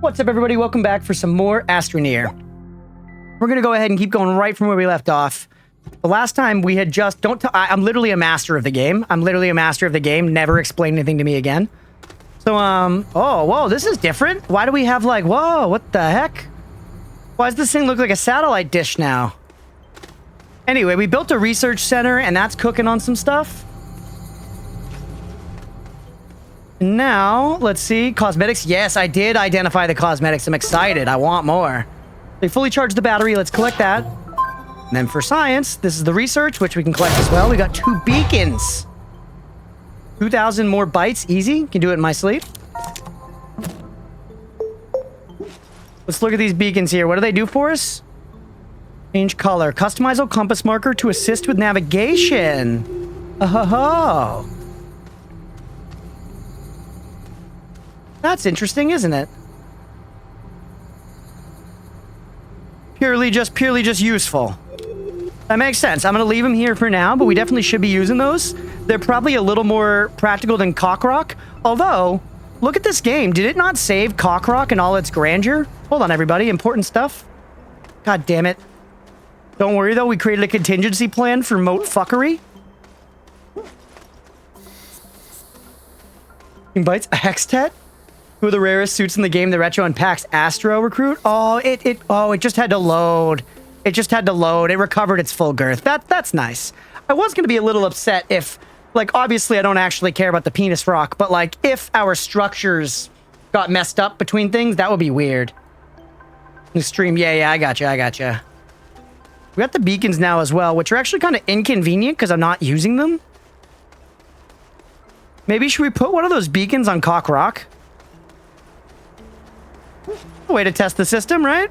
What's up, everybody? Welcome back for some more Astroneer. We're gonna go ahead and keep going right from where we left off. The last time we had just... I'm literally a master of the game. Never explain anything to me again. So, oh, whoa, this is different. Why do we have, like... Whoa, what the heck? Why does this thing look like a satellite dish now? Anyway, we built a research center, and that's cooking on some stuff. Now, let's see. Cosmetics. Yes, I did identify the cosmetics. I'm excited. I want more. They fully charged the battery. Let's collect that. And then for science, this is the research, which we can collect as well. We got 2 beacons. 2,000 more bytes. Easy. Can do it in my sleep. Let's look at these beacons here. What do they do for us? Change color. Customizable compass marker to assist with navigation. Oh. That's interesting, isn't it? Purely just useful. That makes sense. I'm going to leave them here for now, but we definitely should be using those. They're probably a little more practical than Cockrock. Although, look at this game. Did it not save Cockrock in all its grandeur? Hold on, everybody. Important stuff. God damn it. Don't worry, though. We created a contingency plan for moat fuckery. Bytes. A Hextet. Two of the rarest suits in the game, the Retro and PAX Astro Recruit. Oh, it just had to load. It just had to load. It recovered its full girth. That's nice. I was going to be a little upset if, like, obviously I don't actually care about the penis rock, but, like, if our structures got messed up between things, that would be weird. Extreme. Yeah, I gotcha. We got the beacons now as well, which are actually kind of inconvenient because I'm not using them. Maybe should we put one of those beacons on Cock Rock? A way to test the system, right?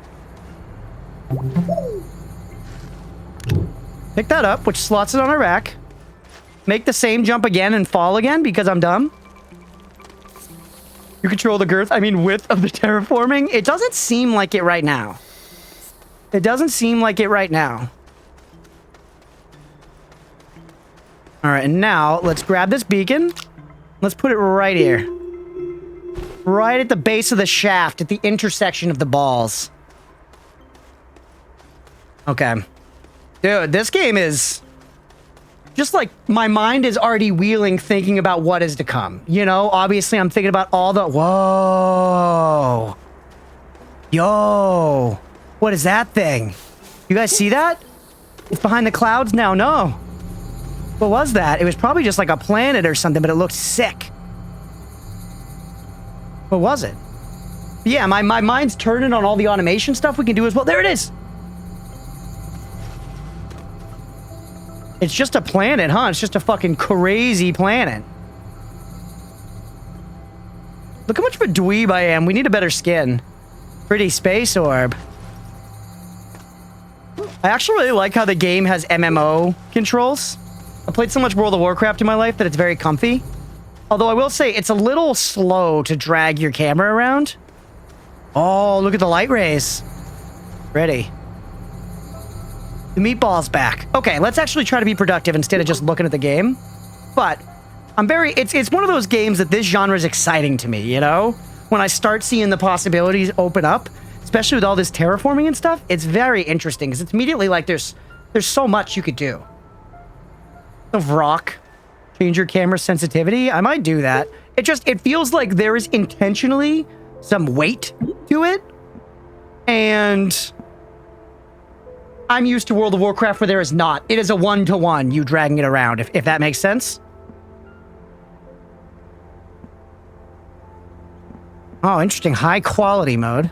Pick that up, which slots it on a rack. Make the same jump again and fall again because I'm dumb. You control the girth, width of the terraforming. It doesn't seem like it right now. All right, and now let's grab this beacon. Let's put it right here. Right at the base of the shaft, at the intersection of the balls. Okay. Dude, this game is... just like, my mind is already wheeling thinking about what is to come. You know, obviously I'm thinking about all the... Whoa. Yo. What is that thing? You guys see that? It's behind the clouds now. No. What was that? It was probably just like a planet or something, but it looked sick. What was it? Yeah, my mind's turning on all the automation stuff we can do as well. There it is! It's just a planet, huh? It's just a fucking crazy planet. Look how much of a dweeb I am. We need a better skin. Pretty space orb. I actually really like how the game has MMO controls. I played so much World of Warcraft in my life that it's very comfy. Although I will say, it's a little slow to drag your camera around. Oh, look at the light rays. Ready. The meatball's back. Okay, let's actually try to be productive instead of just looking at the game. But it's one of those games that this genre is exciting to me, you know? When I start seeing the possibilities open up, especially with all this terraforming and stuff, it's very interesting because it's immediately like there's so much you could do. Of rock. Change your camera sensitivity? I might do that. It feels like there is intentionally some weight to it. And I'm used to World of Warcraft where there is not. It is a one-to-one, you dragging it around, if that makes sense. Oh, interesting. High quality mode.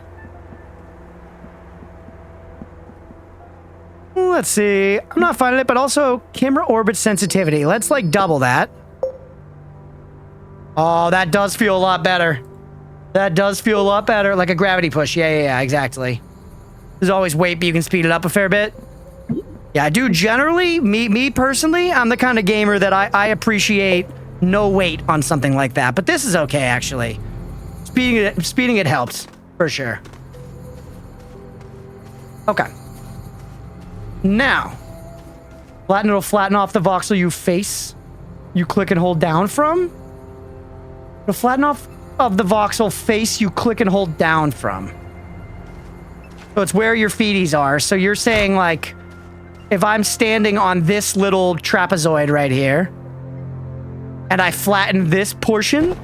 Let's see. I'm not finding it, but also camera orbit sensitivity. Let's like double that. Oh, that does feel a lot better. Like a gravity push. Yeah, exactly. There's always weight, but you can speed it up a fair bit. Yeah, dude, generally, me personally, I'm the kind of gamer that I appreciate no weight on something like that. But this is okay, actually. Speeding it helps, for sure. Okay. Now, it'll flatten off the voxel you click and hold down from. It'll flatten off of the voxel face you click and hold down from. So it's where your feeties are. So you're saying, like, if I'm standing on this little trapezoid right here, and I flatten this portion,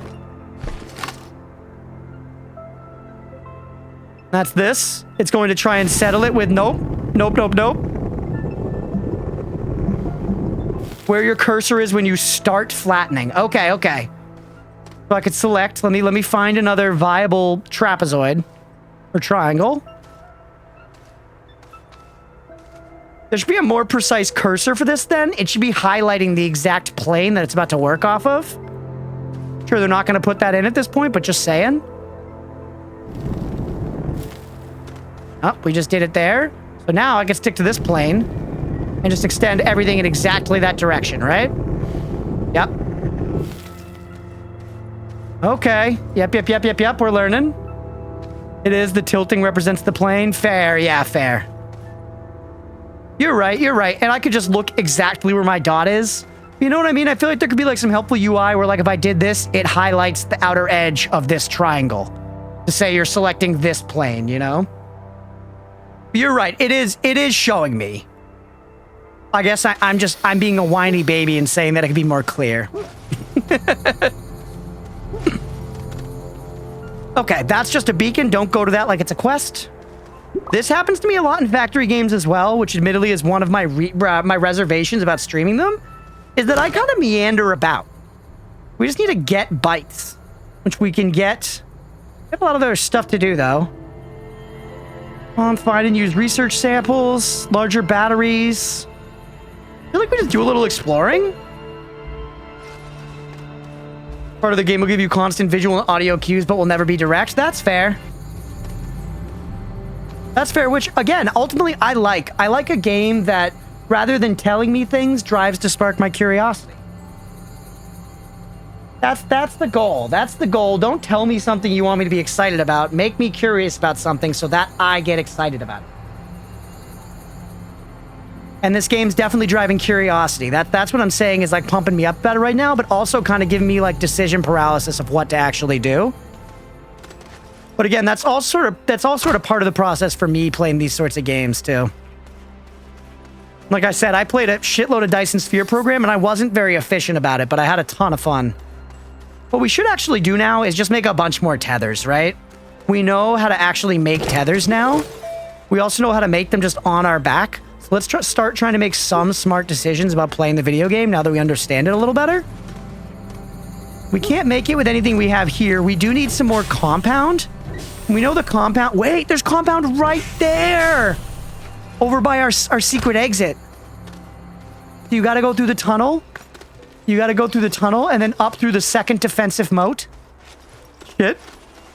that's this. It's going to try and settle it with nope, nope, nope, nope. Where your cursor is when you start flattening. Okay, okay. So I could select. Let me find another viable trapezoid or triangle. There should be a more precise cursor for this then. It should be highlighting the exact plane that it's about to work off of. Sure, they're not going to put that in at this point, but just saying. Oh, we just did it there. So now I can stick to this plane and just extend everything in exactly that direction, right? Yep. Okay. Yep. We're learning. It is. The tilting represents the plane. Fair. Yeah, fair. You're right. And I could just look exactly where my dot is. You know what I mean? I feel like there could be like some helpful UI where, like, if I did this, it highlights the outer edge of this triangle to say you're selecting this plane, you know? You're right. It is showing me. I guess I'm being a whiny baby and saying that it could be more clear. Okay, that's just a beacon. Don't go to that like it's a quest. This happens to me a lot in factory games as well, which admittedly is one of my my reservations about streaming them, is that I kind of meander about. We just need to get bites, which we can get. We have a lot of other stuff to do, though. Find and use research samples, larger batteries. I feel like we just do a little exploring. Part of the game will give you constant visual and audio cues, but will never be direct. That's fair. That's fair, which, again, ultimately I like. I like a game that, rather than telling me things, drives to spark my curiosity. That's the goal. That's the goal. Don't tell me something you want me to be excited about. Make me curious about something so that I get excited about it. And this game's definitely driving curiosity. That's what I'm saying is, like, pumping me up about it right now, but also kind of giving me, like, decision paralysis of what to actually do. But again, that's all sort of part of the process for me playing these sorts of games too. Like I said, I played a shitload of Dyson Sphere program and I wasn't very efficient about it, but I had a ton of fun. What we should actually do now is just make a bunch more tethers, right? We know how to actually make tethers now. We also know how to make them just on our back. So let's start trying to make some smart decisions about playing the video game now that we understand it a little better. We can't make it with anything we have here. We do need some more compound. We know the compound. Wait, there's compound right there. Over by our secret exit. You got to go through the tunnel. You got to go through the tunnel and then up through the second defensive moat. Shit.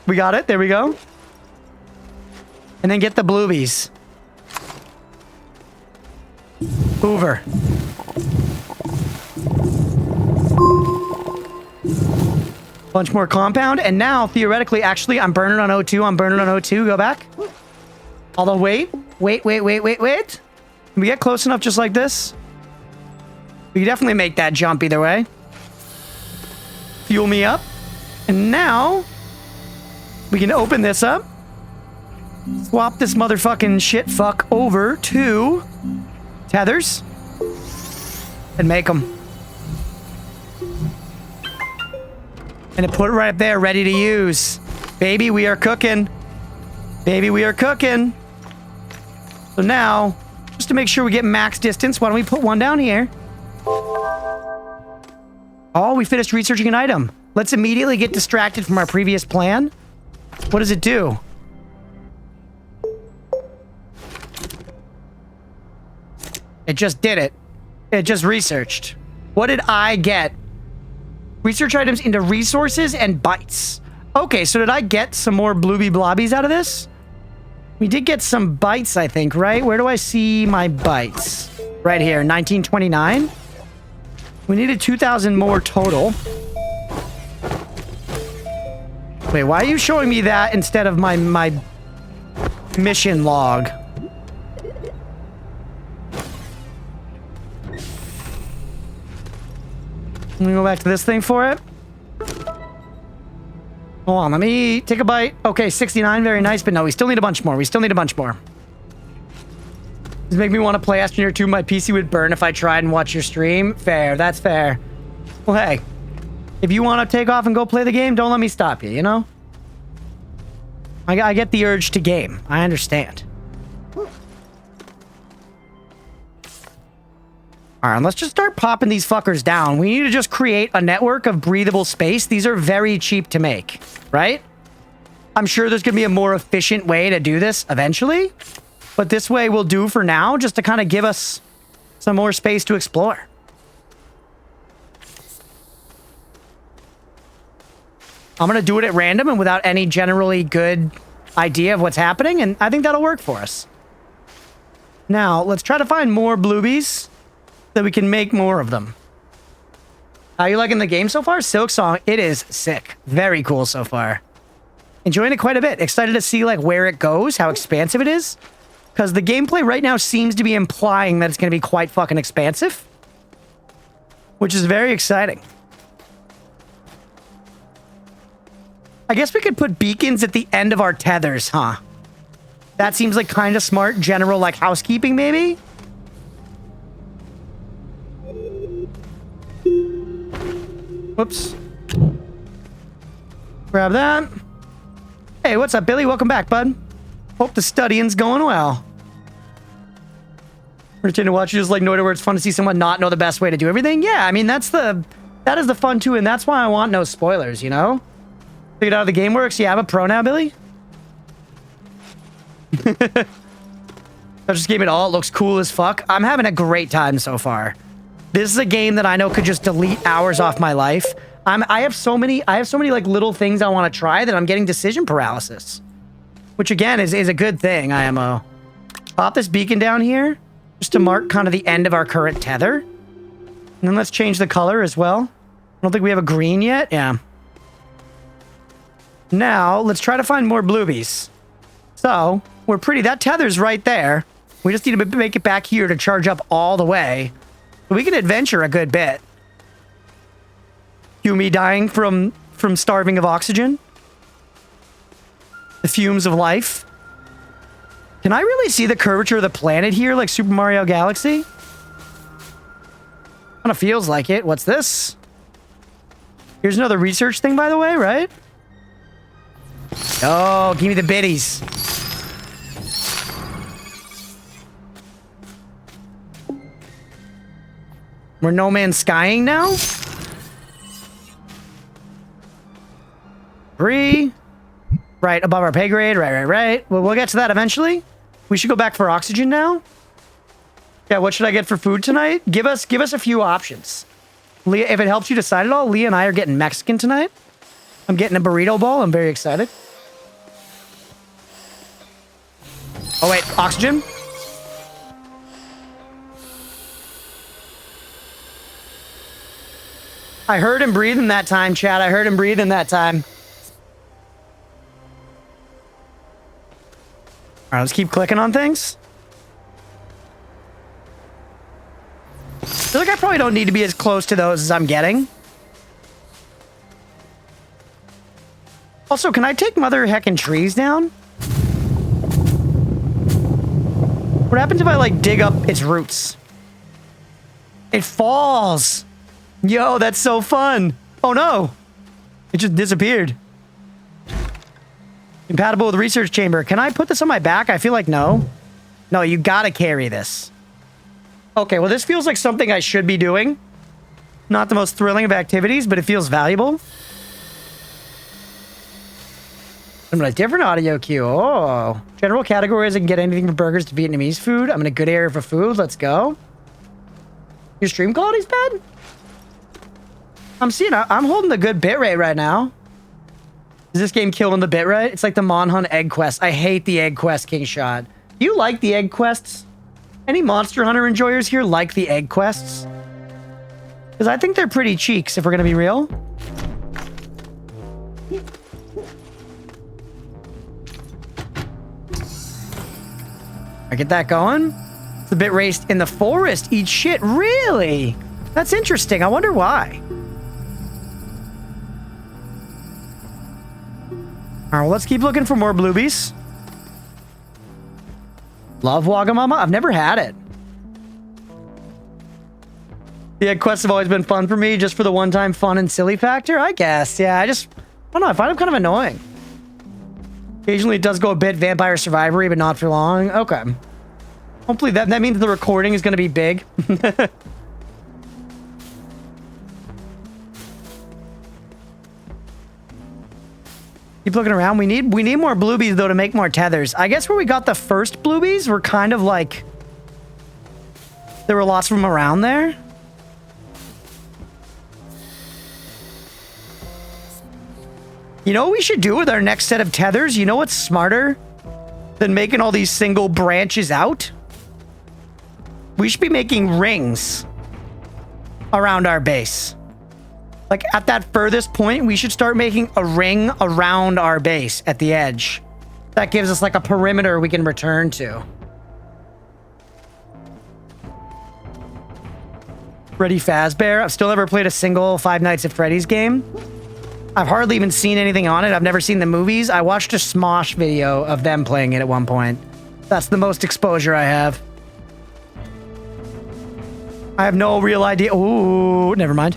We got it. There we go. And then get the bluebies. Hoover. Bunch more compound, and now, theoretically, actually, I'm burning on O2, I'm burning on O2, go back. Although, wait. Can we get close enough just like this? We can definitely make that jump either way. Fuel me up. And now, we can open this up. Swap this motherfucking shit fuck over to tethers. And make them. And it put it right up there, ready to use. Baby, we are cooking. Baby, we are cooking. So now, just to make sure we get max distance, why don't we put one down here? Oh, we finished researching an item. Let's immediately get distracted from our previous plan. What does it do? It just did it. It just researched. What did I get? Research items into resources and bytes. Okay, so did I get some more blooby blobbies out of this? We did get some bytes, I think, right? Where do I see my bytes? Right here, 1929. We needed 2,000 more total. Wait, why are you showing me that instead of my mission log? Let me go back to this thing for it. Hold on, let me take a bite. Okay, 69, very nice, but no, we still need a bunch more. We still need a bunch more. This make me want to play Astroneer 2. My PC would burn if I tried and watch your stream. Fair, that's fair. Well, hey, if you want to take off and go play the game, don't let me stop you, you know? I get the urge to game. I understand. All right, let's just start popping these fuckers down. We need to just create a network of breathable space. These are very cheap to make, right? I'm sure there's going to be a more efficient way to do this eventually, but this way will do for now just to kind of give us some more space to explore. I'm going to do it at random and without any generally good idea of what's happening, and I think that'll work for us. Now, let's try to find more bluebies so we can make more of them. How you liking the game so far? Silk Song, it is sick. Very cool so far. Enjoying it quite a bit. Excited to see like where it goes, how expansive it is. Because the gameplay right now seems to be implying that it's going to be quite fucking expansive. Which is very exciting. I guess we could put beacons at the end of our tethers, huh? That seems like kind of smart, general like housekeeping maybe? Whoops. Grab that. Hey, what's up, Billy? Welcome back, bud. Hope the studying's going well. Pretend to watch you just like Noida where it's fun to see someone not know the best way to do everything. Yeah, I mean, that is the fun too, and that's why I want no spoilers, you know? Figured out how the game works. Yeah, I'm a pro now, Billy. I just gave it all. It looks cool as fuck. I'm having a great time so far. This is a game that I know could just delete hours off my life. I have so many like little things I want to try that I'm getting decision paralysis. Which again is a good thing, IMO. Pop this beacon down here just to mark kind of the end of our current tether. And then let's change the color as well. I don't think we have a green yet. Yeah. Now, let's try to find more bluebies. So, that tether's right there. We just need to make it back here to charge up all the way. We can adventure a good bit. You me dying from starving of oxygen? The fumes of life? Can I really see the curvature of the planet here like Super Mario Galaxy? Kind of feels like it. What's this? Here's another research thing, by the way, right? Oh, give me the biddies. We're no man's skying now? 3. Right, above our pay grade. Right. Well, we'll get to that eventually. We should go back for oxygen now. Yeah, what should I get for food tonight? Give us a few options. Leah, if it helps you decide at all, Leah and I are getting Mexican tonight. I'm getting a burrito bowl. I'm very excited. Oh, wait. Oxygen? I heard him breathing that time, Chad. I heard him breathing that time. All right, let's keep clicking on things. I feel like I probably don't need to be as close to those as I'm getting. Also, can I take mother heckin' trees down? What happens if I, like, dig up its roots? It falls! Yo, that's so fun! Oh no! It just disappeared. Compatible with research chamber. Can I put this on my back? I feel like no. No, you gotta carry this. Okay, well, this feels like something I should be doing. Not the most thrilling of activities, but it feels valuable. I'm in a different audio queue. Oh. General categories, I can get anything from burgers to Vietnamese food. I'm in a good area for food. Let's go. Your stream quality's bad? I'm holding a good bitrate right now. Is this game killing the bitrate? It's like the Monhunt egg quest. I hate the egg quest, King Shot. Do you like the egg quests? Any Monster Hunter enjoyers here like the egg quests? Because I think they're pretty cheeks, if we're going to be real. I get that going. It's a bit raced in the forest. Eat shit. Really? That's interesting. I wonder why. All right, well, let's keep looking for more bluebies. Love Wagamama? I've never had it. Yeah, quests have always been fun for me, just for the one-time fun and silly factor, I guess. Yeah, I don't know, I find them kind of annoying. Occasionally it does go a bit Vampire Survivory, but not for long. Okay. Hopefully that means the recording is going to be big. Keep looking around. We need more bluebies, though, to make more tethers. I guess where we got the first bluebies were kind of like... There were lots of them around there. You know what we should do with our next set of tethers? You know what's smarter than making all these single branches out? We should be making rings around our base. Like, at that furthest point, we should start making a ring around our base at the edge. That gives us, like, a perimeter we can return to. Freddy Fazbear. I've still never played a single Five Nights at Freddy's game. I've hardly even seen anything on it. I've never seen the movies. I watched a Smosh video of them playing it at one point. That's the most exposure I have. I have no real idea. Ooh, never mind.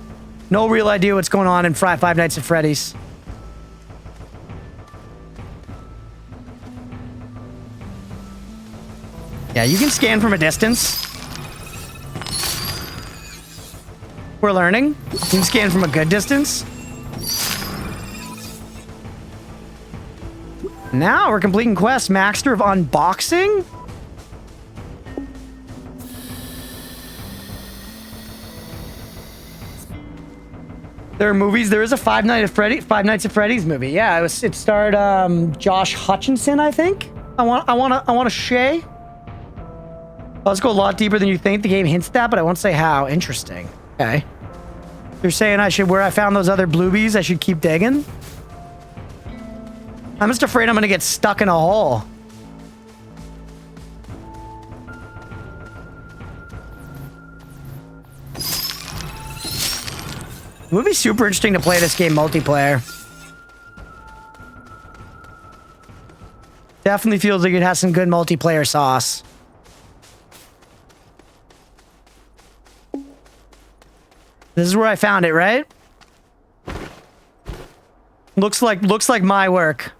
No real idea what's going on in Five Nights at Freddy's. Yeah, you can scan from a distance. We're learning. You can scan from a good distance. Now we're completing quests. Master of Unboxing? There are movies. There is a Five Nights at Freddy's movie. Yeah, it starred Josh Hutcherson, I think. I want to Shay. Let's go a lot deeper than you think. The game hints at that, but I won't say how. Interesting. Okay. You're saying where I found those other bluebies, I should keep digging? I'm just afraid I'm gonna get stuck in a hole. It would be super interesting to play this game multiplayer. Definitely feels like it has some good multiplayer sauce. This is where I found it, right? Looks like my work.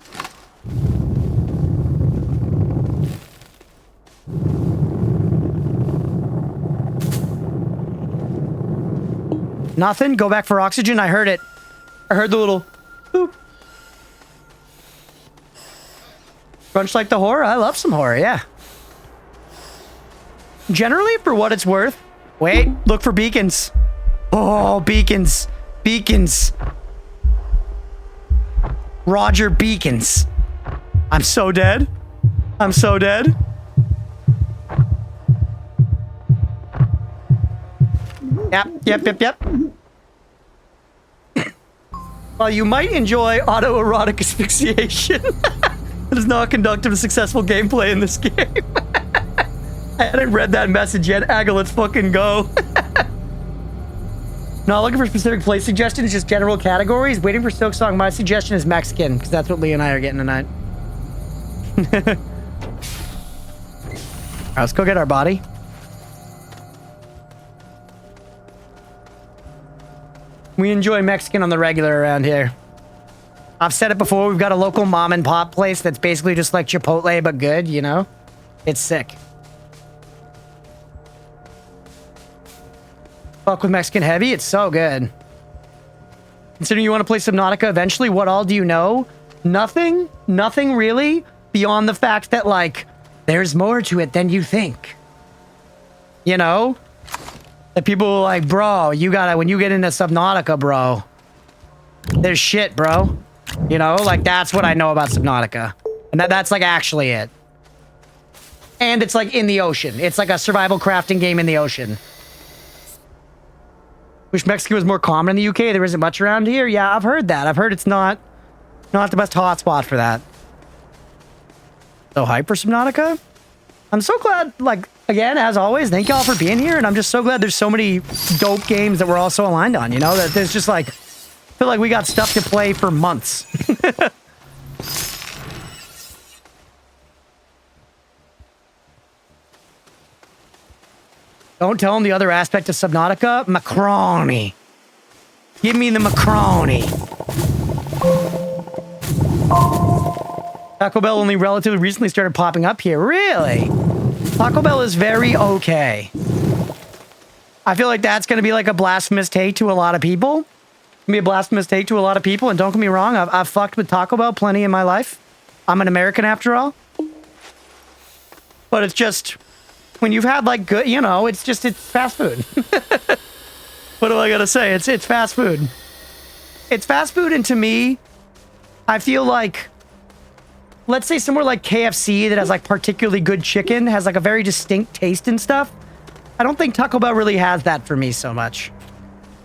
Nothing? Go back for oxygen? I heard it. I heard the little boop. Crunch like the horror? I love some horror, yeah. Generally, for what it's worth. Wait, look for beacons. Oh, beacons. Beacons. Roger, beacons. I'm so dead. I'm so dead. Yep. Well, you might enjoy autoerotic asphyxiation. It is not conductive to successful gameplay in this game. I hadn't read that message yet. Aga, let's fucking go. Not looking for specific place suggestions, just general categories. Waiting for Silk Song. My suggestion is Mexican, because that's what Lee and I are getting tonight. Alright, let's go get our body. We enjoy Mexican on the regular around here. I've said it before, we've got a local mom and pop place that's basically just like Chipotle, but good, you know? It's sick. Fuck with Mexican heavy, it's so good. Considering you want to play Subnautica eventually, what all do you know? Nothing really, beyond the fact that, like, there's more to it than you think. You know? That people are like, bro, you gotta, when you get into Subnautica, bro, there's shit, bro. You know, like, that's what I know about Subnautica. And that's, like, actually it. And it's, like, in the ocean. It's, like, a survival crafting game in the ocean. Wish Mexican was more common in the UK. There isn't much around here. Yeah, I've heard that. I've heard it's not the best hotspot for that. So hype for Subnautica? I'm so glad, like, again, as always, thank y'all for being here, and I'm just so glad there's so many dope games that we're also aligned on, you know? That there's just, like, I feel like we got stuff to play for months. Don't tell him the other aspect of Subnautica. Macaroni. Give me the macaroni. Taco Bell only relatively recently started popping up here. Really? Taco Bell is very okay. I feel like that's going to be like a blasphemous take to a lot of people. It's going to be a blasphemous take to a lot of people. And don't get me wrong, I've fucked with Taco Bell plenty in my life. I'm an American after all. But it's just, when you've had like good, you know, it's fast food. What do I got to say? It's fast food. It's fast food, and to me, I feel like, let's say somewhere like KFC that has like particularly good chicken, has like a very distinct taste and stuff. I don't think Taco Bell really has that for me so much.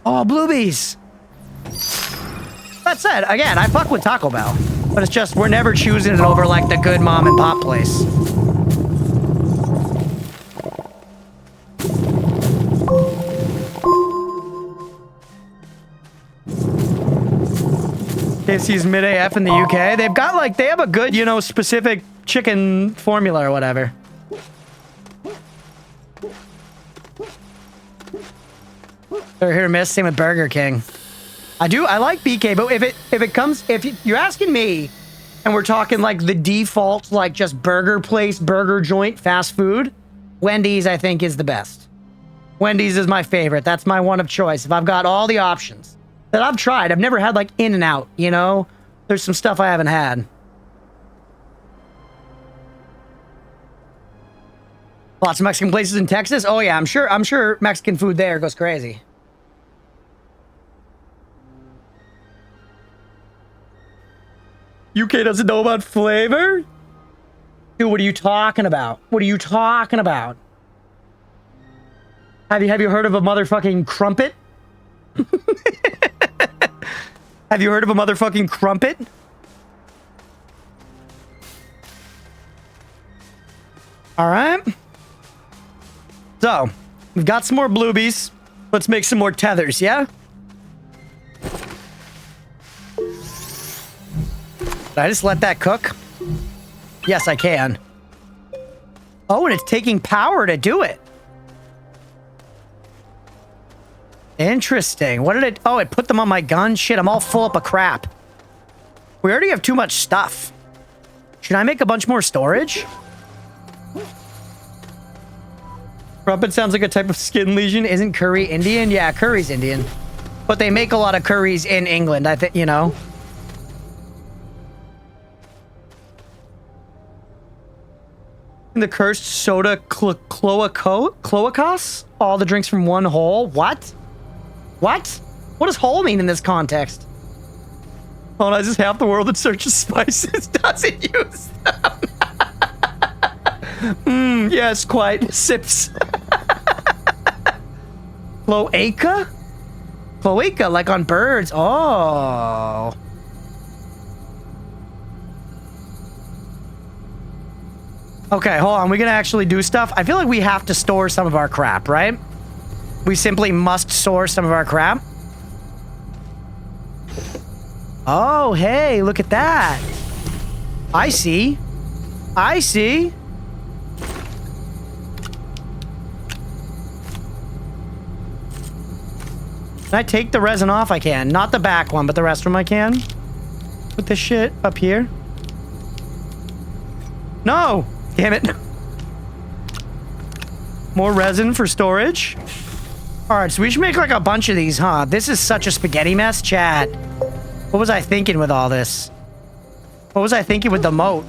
Oh, Bluebies. That said, again, I fuck with Taco Bell, but it's just, we're never choosing it over like the good mom and pop place. KFC's mid AF in the UK. They've got like, they have a good, you know, specific chicken formula or whatever. They're hit or miss. Same with Burger King. I like BK, but if you're asking me, and we're talking like the default, like just burger place, burger joint, fast food, Wendy's I think is the best. Wendy's is my favorite. That's my one of choice. If I've got all the options that I've tried, I've never had like In-N-Out, you know? There's some stuff I haven't had. Lots of Mexican places in Texas. Oh yeah, I'm sure Mexican food there goes crazy. UK doesn't know about flavor? Dude, what are you talking about? What are you talking about? Have you heard of a motherfucking crumpet? Have you heard of a motherfucking crumpet? All right. So, we've got some more Bluebies. Let's make some more tethers, yeah? Did I just let that cook? Yes, I can. Oh, and it's taking power to do it. Interesting. What did it... Oh, it put them on my gun? Shit, I'm all full up of crap. We already have too much stuff. Should I make a bunch more storage? Crumpet sounds like a type of skin lesion. Isn't curry Indian? Yeah, curry's Indian. But they make a lot of curries in England, I think, you know. The cursed soda cloacos? All the drinks from one hole? What? What? What does hole mean in this context? Oh, no, just half the world that searches spices doesn't use them. Yes, quite. Sips. Cloaca? Cloaca, like on birds. Oh. Okay, hold on. We're gonna actually do stuff. I feel like we have to store some of our crap, right? We simply must store some of our crap. Oh, hey, look at that. I see. I see. Can I take the resin off? I can. Not the back one, but the rest of them I can. Put this shit up here. No! Damn it. More resin for storage. Alright, so we should make like a bunch of these, huh? This is such a spaghetti mess, chat. What was I thinking with all this? What was I thinking with the moat?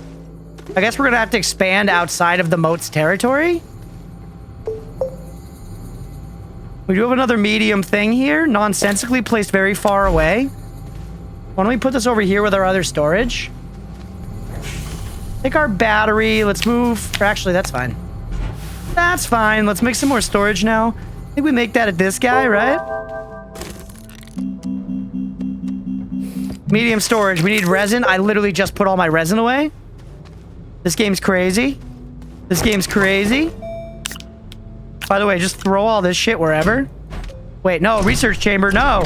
I guess we're gonna have to expand outside of the moat's territory. We do have another medium thing here, nonsensically placed very far away. Why don't we put this over here with our other storage? Take our battery, let's move, or actually that's fine. That's fine, let's make some more storage now. I think we make that at this guy, right? Medium storage, we need resin. I literally just put all my resin away. This game's crazy. This game's crazy. By the way, just throw all this shit wherever. Wait, no, research chamber, no.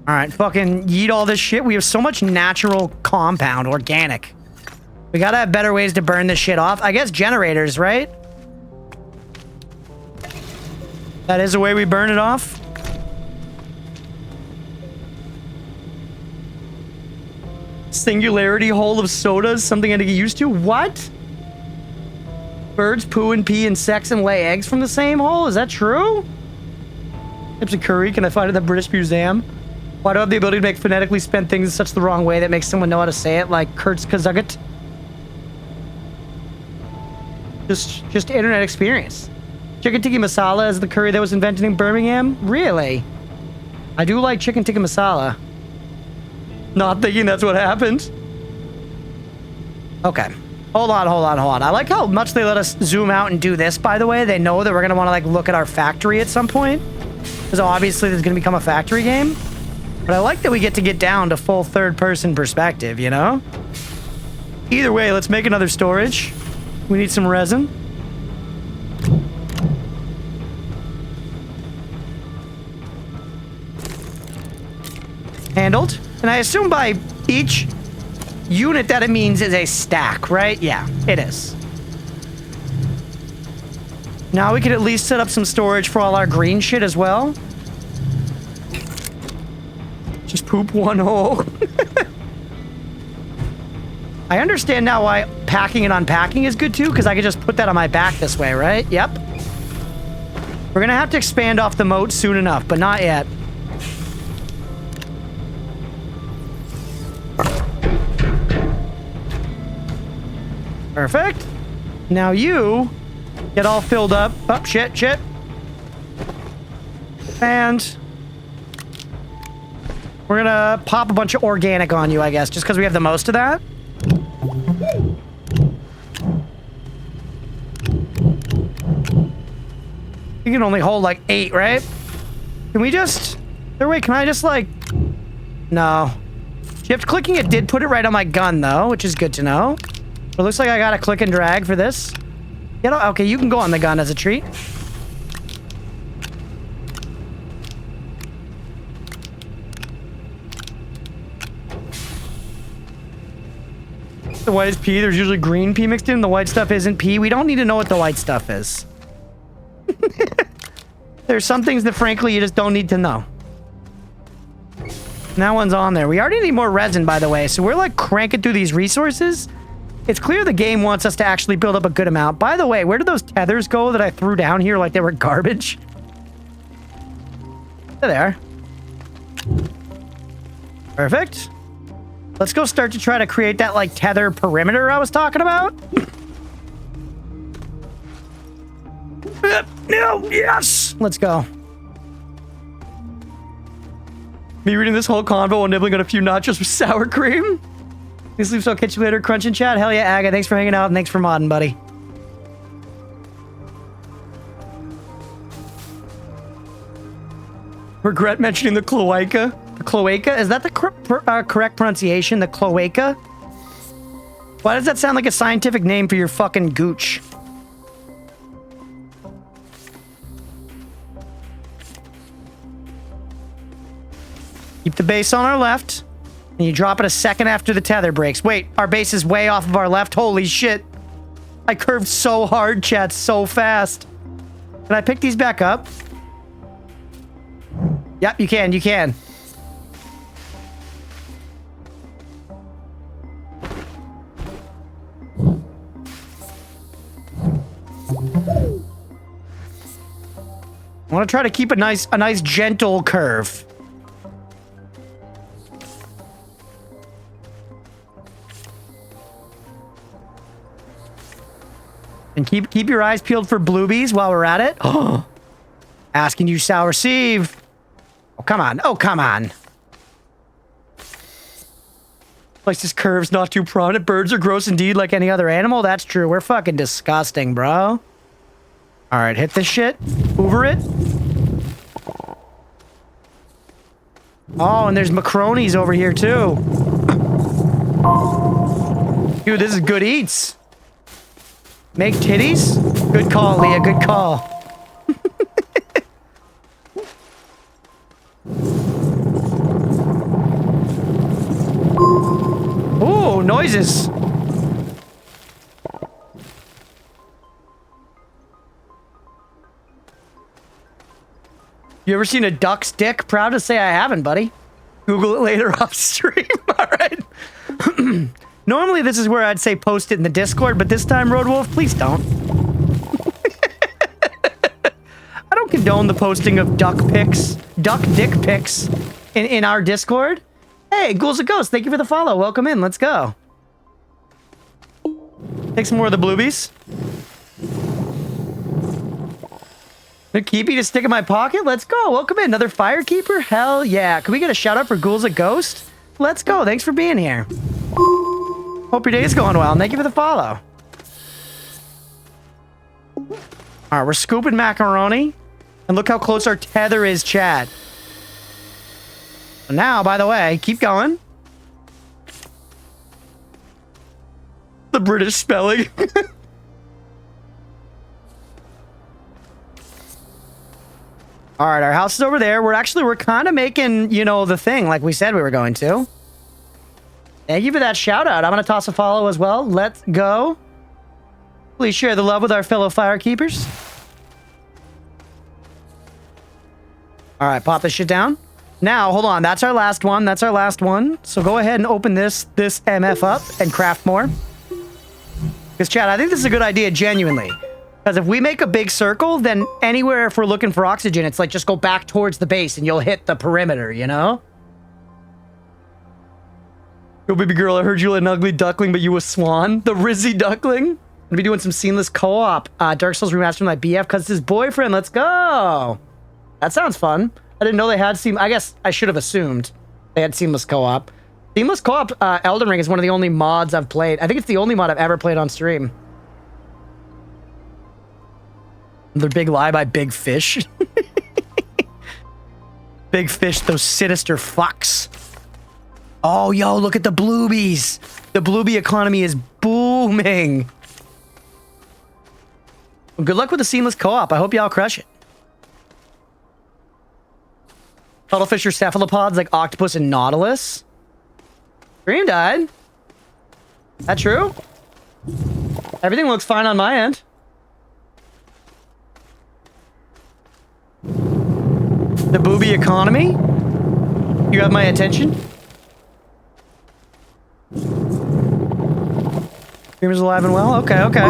Alright, fucking yeet all this shit. We have so much natural compound, organic. We gotta have better ways to burn this shit off. I guess generators, right? That is the way we burn it off. Singularity hole of sodas, something I had to get used to. What? Birds poo and pee and sex and lay eggs from the same hole? Is that true? Types of curry, can I find it at the British Museum? Why do I have the ability to make phonetically spent things in such the wrong way that makes someone know how to say it, like Kurtz Kazagat? Just internet experience. Chicken tikka masala is the curry that was invented in Birmingham? Really? I do like chicken tikka masala. Not thinking that's what happened. Okay. Hold on. I like how much they let us zoom out and do this, by the way. They know that we're going to want to, like, look at our factory at some point. Because obviously this is going to become a factory game. But I like that we get down to full third-person perspective, you know? Either way, let's make another storage. We need some resin. Handled. And I assume by each unit that it means is a stack, right? Yeah, it is. Now we could at least set up some storage for all our green shit as well. Just poop one hole. I understand now why packing and unpacking is good too, because I could just put that on my back this way, right? Yep. We're gonna have to expand off the moat soon enough, but not yet. Perfect. Now you get all filled up. Oh, shit. And we're gonna pop a bunch of organic on you, I guess, just because we have the most of that. You can only hold like 8, right? Can we just... Wait, can I just like... No. Shift clicking it did put it right on my gun though, which is good to know. But it looks like I gotta click and drag for this. Okay, you can go on the gun as a treat. The white is pea. There's usually green pea mixed in. The white stuff isn't pea. We don't need to know what the white stuff is. There's some things that, frankly, you just don't need to know. And that one's on there. We already need more resin, by the way. So we're, like, cranking through these resources. It's clear the game wants us to actually build up a good amount. By the way, where did those tethers go that I threw down here like they were garbage? There they are. Perfect. Let's go start to try to create that, like, tether perimeter I was talking about. No, yes! Let's go. Me reading this whole convo while nibbling on a few nachos with sour cream. These sleeps, I'll catch you later. Crunch and chat. Hell yeah, Aga. Thanks for hanging out and thanks for modding, buddy. Regret mentioning the cloaca. The cloaca? Is that the correct pronunciation? The cloaca? Why does that sound like a scientific name for your fucking gooch? Keep the base on our left. And you drop it a second after the tether breaks. Wait, our base is way off of our left. Holy shit. I curved so hard, chat, so fast. Can I pick these back up? Yep, you can, you can. I want to try to keep a nice gentle curve. And keep your eyes peeled for bluebies while we're at it. Oh, asking you shall receive. Oh, come on. Oh, come on. Like this curve's not too prominent. Birds are gross indeed like any other animal. That's true. We're fucking disgusting, bro. All right, hit this shit. Hoover it. Oh, and there's macaronis over here, too. Dude, this is good eats. Make titties? Good call, Leah. Good call. Ooh, noises. You ever seen a duck's dick? Proud to say I haven't, buddy. Google it later off stream. All right. Normally, this is where I'd say post it in the Discord, but this time, Roadwolf, please don't. I don't condone the posting of duck dick pics in our Discord. Hey, Ghouls a Ghost, thank you for the follow. Welcome in. Let's go. Take some more of the bluebies. A keepy to stick in my pocket? Let's go. Welcome in. Another firekeeper? Hell yeah. Can we get a shout out for Ghouls a Ghost? Let's go. Thanks for being here. Hope your day is going well. Thank you for the follow. All right, we're scooping macaroni. And look how close our tether is, Chad. Now, by the way, keep going. The British spelling. All right, our house is over there. We're kind of making, you know, the thing like we said we were going to. Thank you for that shout out. I'm going to toss a follow as well. Let's go. Please share the love with our fellow firekeepers. All right, pop this shit down. Now, hold on. That's our last one. That's our last one. So go ahead and open this MF up and craft more. Because, Chad, I think this is a good idea, genuinely. Because if we make a big circle, then anywhere if we're looking for oxygen, it's like just go back towards the base and you'll hit the perimeter, you know? Yo, baby girl, I heard you an ugly duckling, but you a swan. The Rizzy duckling. I'm gonna be doing some seamless co-op. Dark Souls Remastered with my BF because it's his boyfriend. Let's go. That sounds fun. I didn't know they had I guess I should have assumed they had seamless co-op. Seamless co-op, Elden Ring is one of the only mods I've played. I think it's the only mod I've ever played on stream. Another big lie by Big Fish. Big Fish, those sinister fucks. Oh, yo, look at the bluebies. The bluebie economy is booming. Well, good luck with the seamless co-op. I hope y'all crush it. Cuttlefish or cephalopods like octopus and nautilus. Dream died. That true? Everything looks fine on my end. The booby economy? You have my attention? Dream's alive and well? Okay, okay.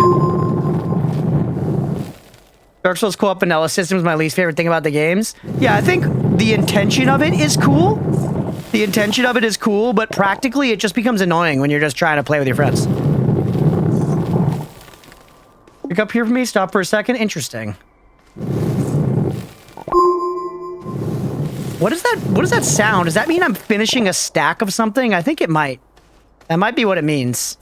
Dark Souls co-op vanilla system is my least favorite thing about the games. Yeah, I think the intention of it is cool. The intention of it is cool, but practically it just becomes annoying when you're just trying to play with your friends. Pick up here for me, stop for a second. Interesting. What is that? What does that sound? Does that mean I'm finishing a stack of something? I think it might. That might be what it means.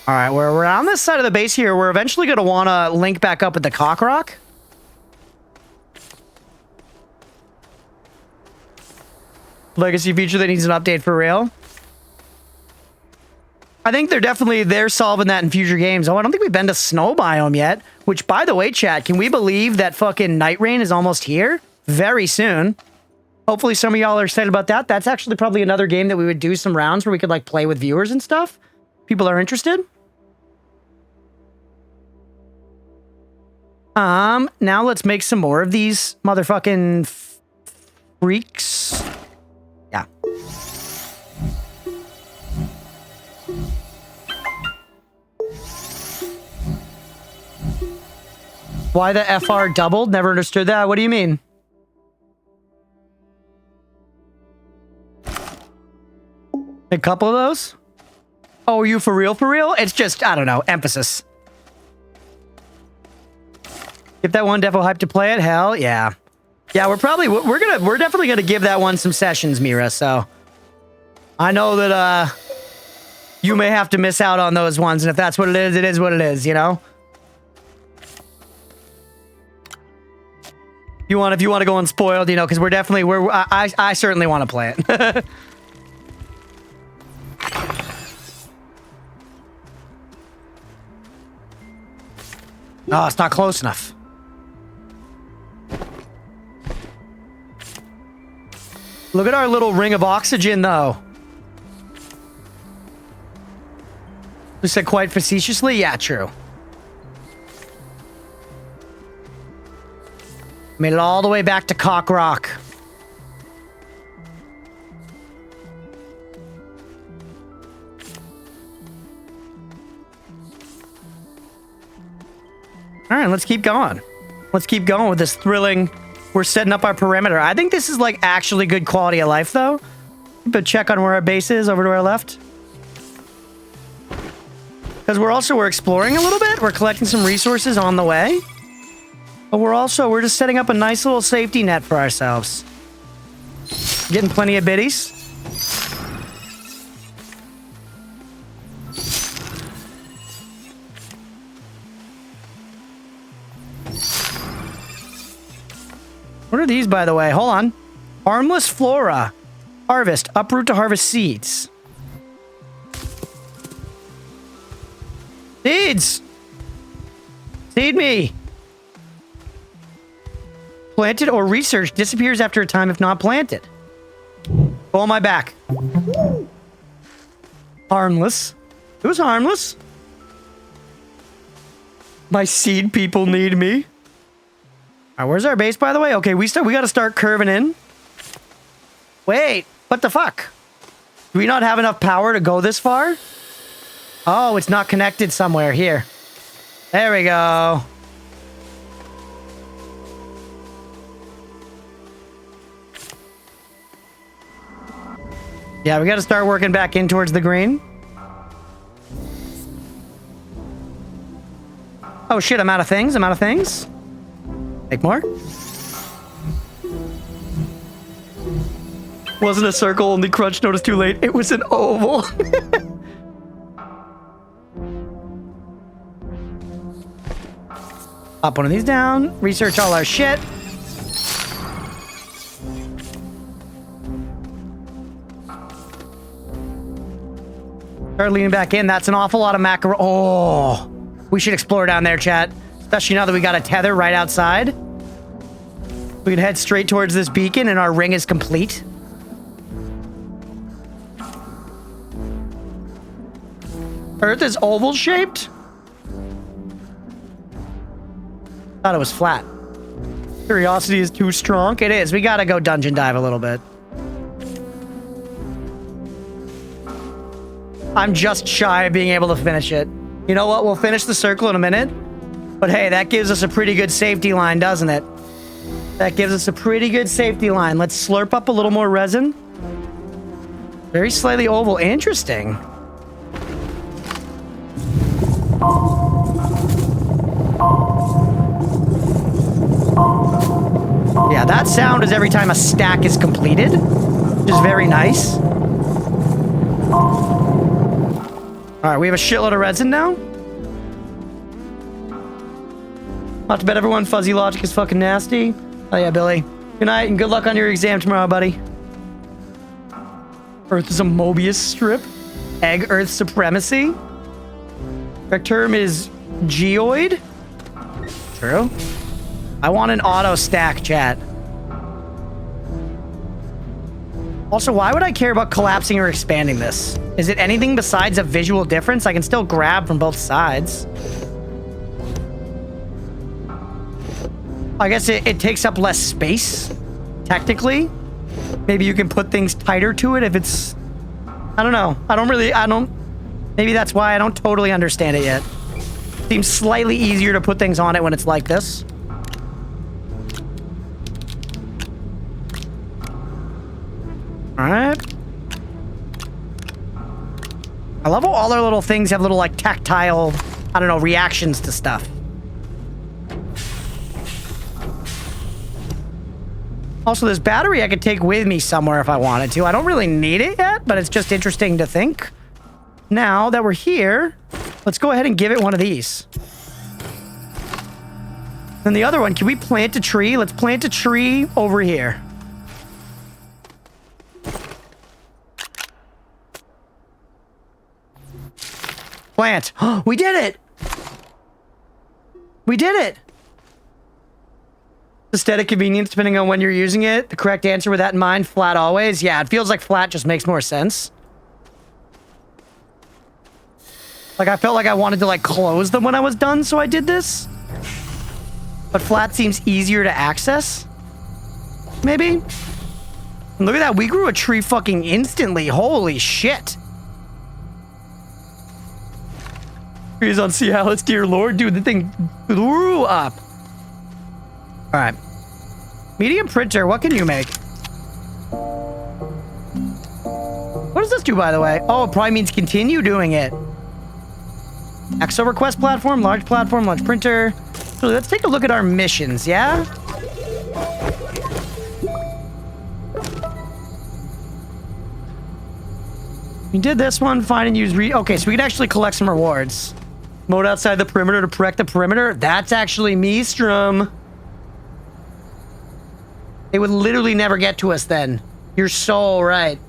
All right, we're on this side of the base here. We're eventually going to want to link back up with the cock rock. Legacy feature that needs an update for real. I think they're solving that in future games. Oh, I don't think we've been to Snow Biome yet. Which, by the way, chat, can we believe that fucking Night Rain is almost here? Very soon. Hopefully some of y'all are excited about that. That's actually probably another game that we would do some rounds where we could, like, play with viewers and stuff. People are interested. Now let's make some more of these motherfucking freaks. Yeah. Why the FR doubled? Never understood that. What do you mean? A couple of those? Oh, are you for real? For real? It's just, I don't know, emphasis. Get that one defo hype to play it? Hell yeah. Yeah, we're definitely gonna give that one some sessions, Mira, so I know that you may have to miss out on those ones, and if that's what it is what it is, you know? If you want to go unspoiled, you know, because I certainly want to play it. Oh, it's not close enough. Look at our little ring of oxygen, though. You said quite facetiously? Yeah, true. Made it all the way back to Cock Rock. All right, let's keep going. Let's keep going with this thrilling... We're setting up our perimeter. I think this is, like, actually good quality of life, though. But check on where our base is, over to our left. Because we're exploring a little bit. We're collecting some resources on the way. But we're just setting up a nice little safety net for ourselves. Getting plenty of biddies. What are these, by the way? Hold on. Harmless flora. Harvest. Uproot to harvest seeds. Seeds! Seed me! Planted or researched disappears after a time if not planted. Go on my back. Harmless. It was harmless. My seed people need me. All right, where's our base, by the way? Okay, we got to start curving in. Wait, what the fuck? Do we not have enough power to go this far? Oh, it's not connected somewhere. Here. There we go. Yeah, we got to start working back in towards the green. Oh shit, I'm out of things. I'm out of things. Make more. Wasn't a circle, only Crunch noticed too late. It was an oval. Pop one of these down. Research all our shit. Start leaning back in. That's an awful lot of mackerel. Oh, we should explore down there, chat. Especially now that we got a tether right outside. We can head straight towards this beacon and our ring is complete. Earth is oval shaped? Thought it was flat. Curiosity is too strong. It is. We gotta go dungeon dive a little bit. I'm just shy of being able to finish it. You know what? We'll finish the circle in a minute. But hey, that gives us a pretty good safety line, doesn't it? That gives us a pretty good safety line. Let's slurp up a little more resin. Very slightly oval. Interesting. Yeah, that sound is every time a stack is completed, which is very nice. All right, we have a shitload of resin now. Not to bet everyone, fuzzy logic is fucking nasty. Oh yeah, Billy. Good night and good luck on your exam tomorrow, buddy. Earth is a Mobius strip. Egg Earth supremacy. Correct term is geoid. True. I want an auto stack, chat. Also, why would I care about collapsing or expanding this? Is it anything besides a visual difference? I can still grab from both sides. I guess it takes up less space, technically. Maybe you can put things tighter to it if it's... I don't know. Maybe that's why I don't totally understand it yet. Seems slightly easier to put things on it when it's like this. Alright. I love how all our little things have little, like, tactile, I don't know, reactions to stuff. Also, this battery I could take with me somewhere if I wanted to. I don't really need it yet, but it's just interesting to think. Now that we're here, let's go ahead and give it one of these. And the other one, can we plant a tree? Let's plant a tree over here. Plant. We did it! We did it! Aesthetic convenience depending on when you're using it. The correct answer with that in mind, flat always. Yeah, it feels like flat just makes more sense. Like, I felt like I wanted to, like, close them when I was done, so I did this. but flat seems easier to access. Maybe? Look at that. We grew a tree fucking instantly. Holy shit. Trees on Cialis, dear lord. Dude, the thing blew up. All right. Medium printer. What can you make? What does this do, by the way? Oh, it probably means continue doing it. Exo request platform, large printer. So let's take a look at our missions, yeah? We did this one, find and use okay, so we can actually collect some rewards. Mode outside the perimeter to protect the perimeter. That's actually Meestrom. They would literally never get to us then. You're so right.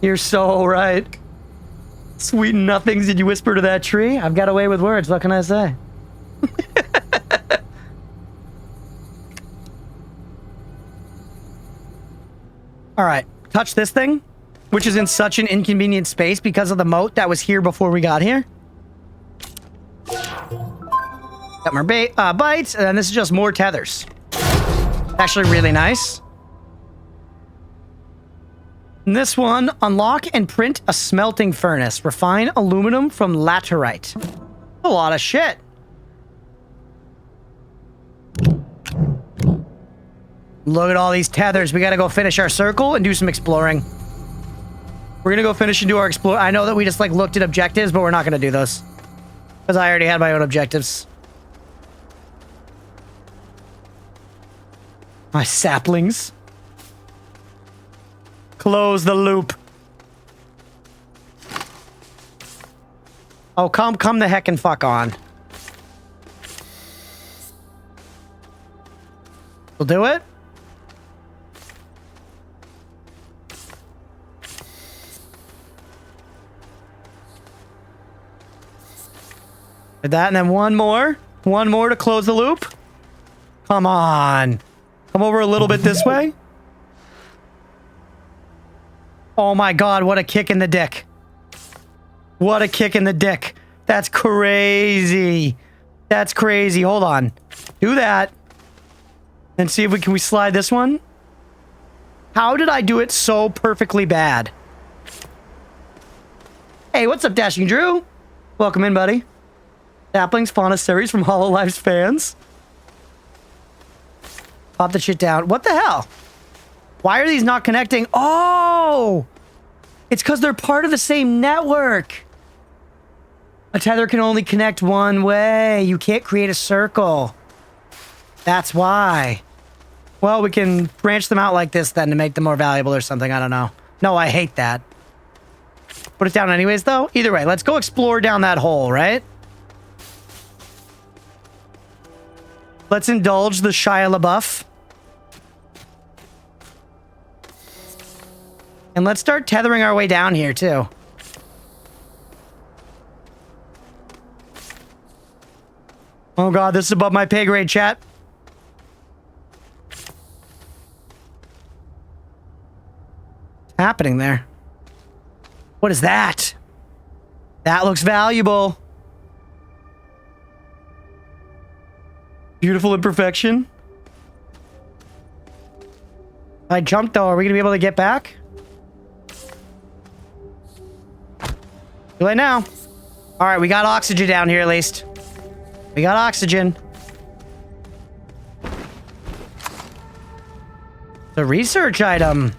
You're so right. Sweet nothings did you whisper to that tree? I've got away with words, what can I say? All right, touch this thing, which is in such an inconvenient space because of the moat that was here before we got here. Got more bites, and then this is just more tethers. Actually really nice. And this one, unlock and print a smelting furnace. Refine aluminum from laterite. A lot of shit. Look at all these tethers. We gotta go finish our circle and do some exploring. We're gonna go finish and do our explore. I know that we just like looked at objectives, but we're not gonna do those. Because I already had my own objectives. My saplings. Close the loop. Oh, come the heck and fuck on. We'll do it. Did that, and then one more. One more to close the loop. Come on. Come over a little bit this way. Oh my god, what a kick in the dick. What a kick in the dick. That's crazy. That's crazy. Hold on. Do that. And see if we can slide this one. How did I do it so perfectly bad? Hey, what's up, Dashing Drew? Welcome in, buddy. Saplings, Fauna Series from HoloLive's fans. Pop the shit down. What the hell? Why are these not connecting? Oh! It's because they're part of the same network. A tether can only connect one way. You can't create a circle. That's why. Well, we can branch them out like this then to make them more valuable or something. I don't know. No, I hate that. Put it down anyways, though. Either way, let's go explore down that hole, right? Let's indulge the Shia LaBeouf. And let's start tethering our way down here, too. Oh god, this is above my pay grade, chat. What's happening there? What is that? That looks valuable. Beautiful imperfection. I jumped though. Are we gonna be able to get back? Too late now. All right, we got oxygen down here at least. We got oxygen. The research item.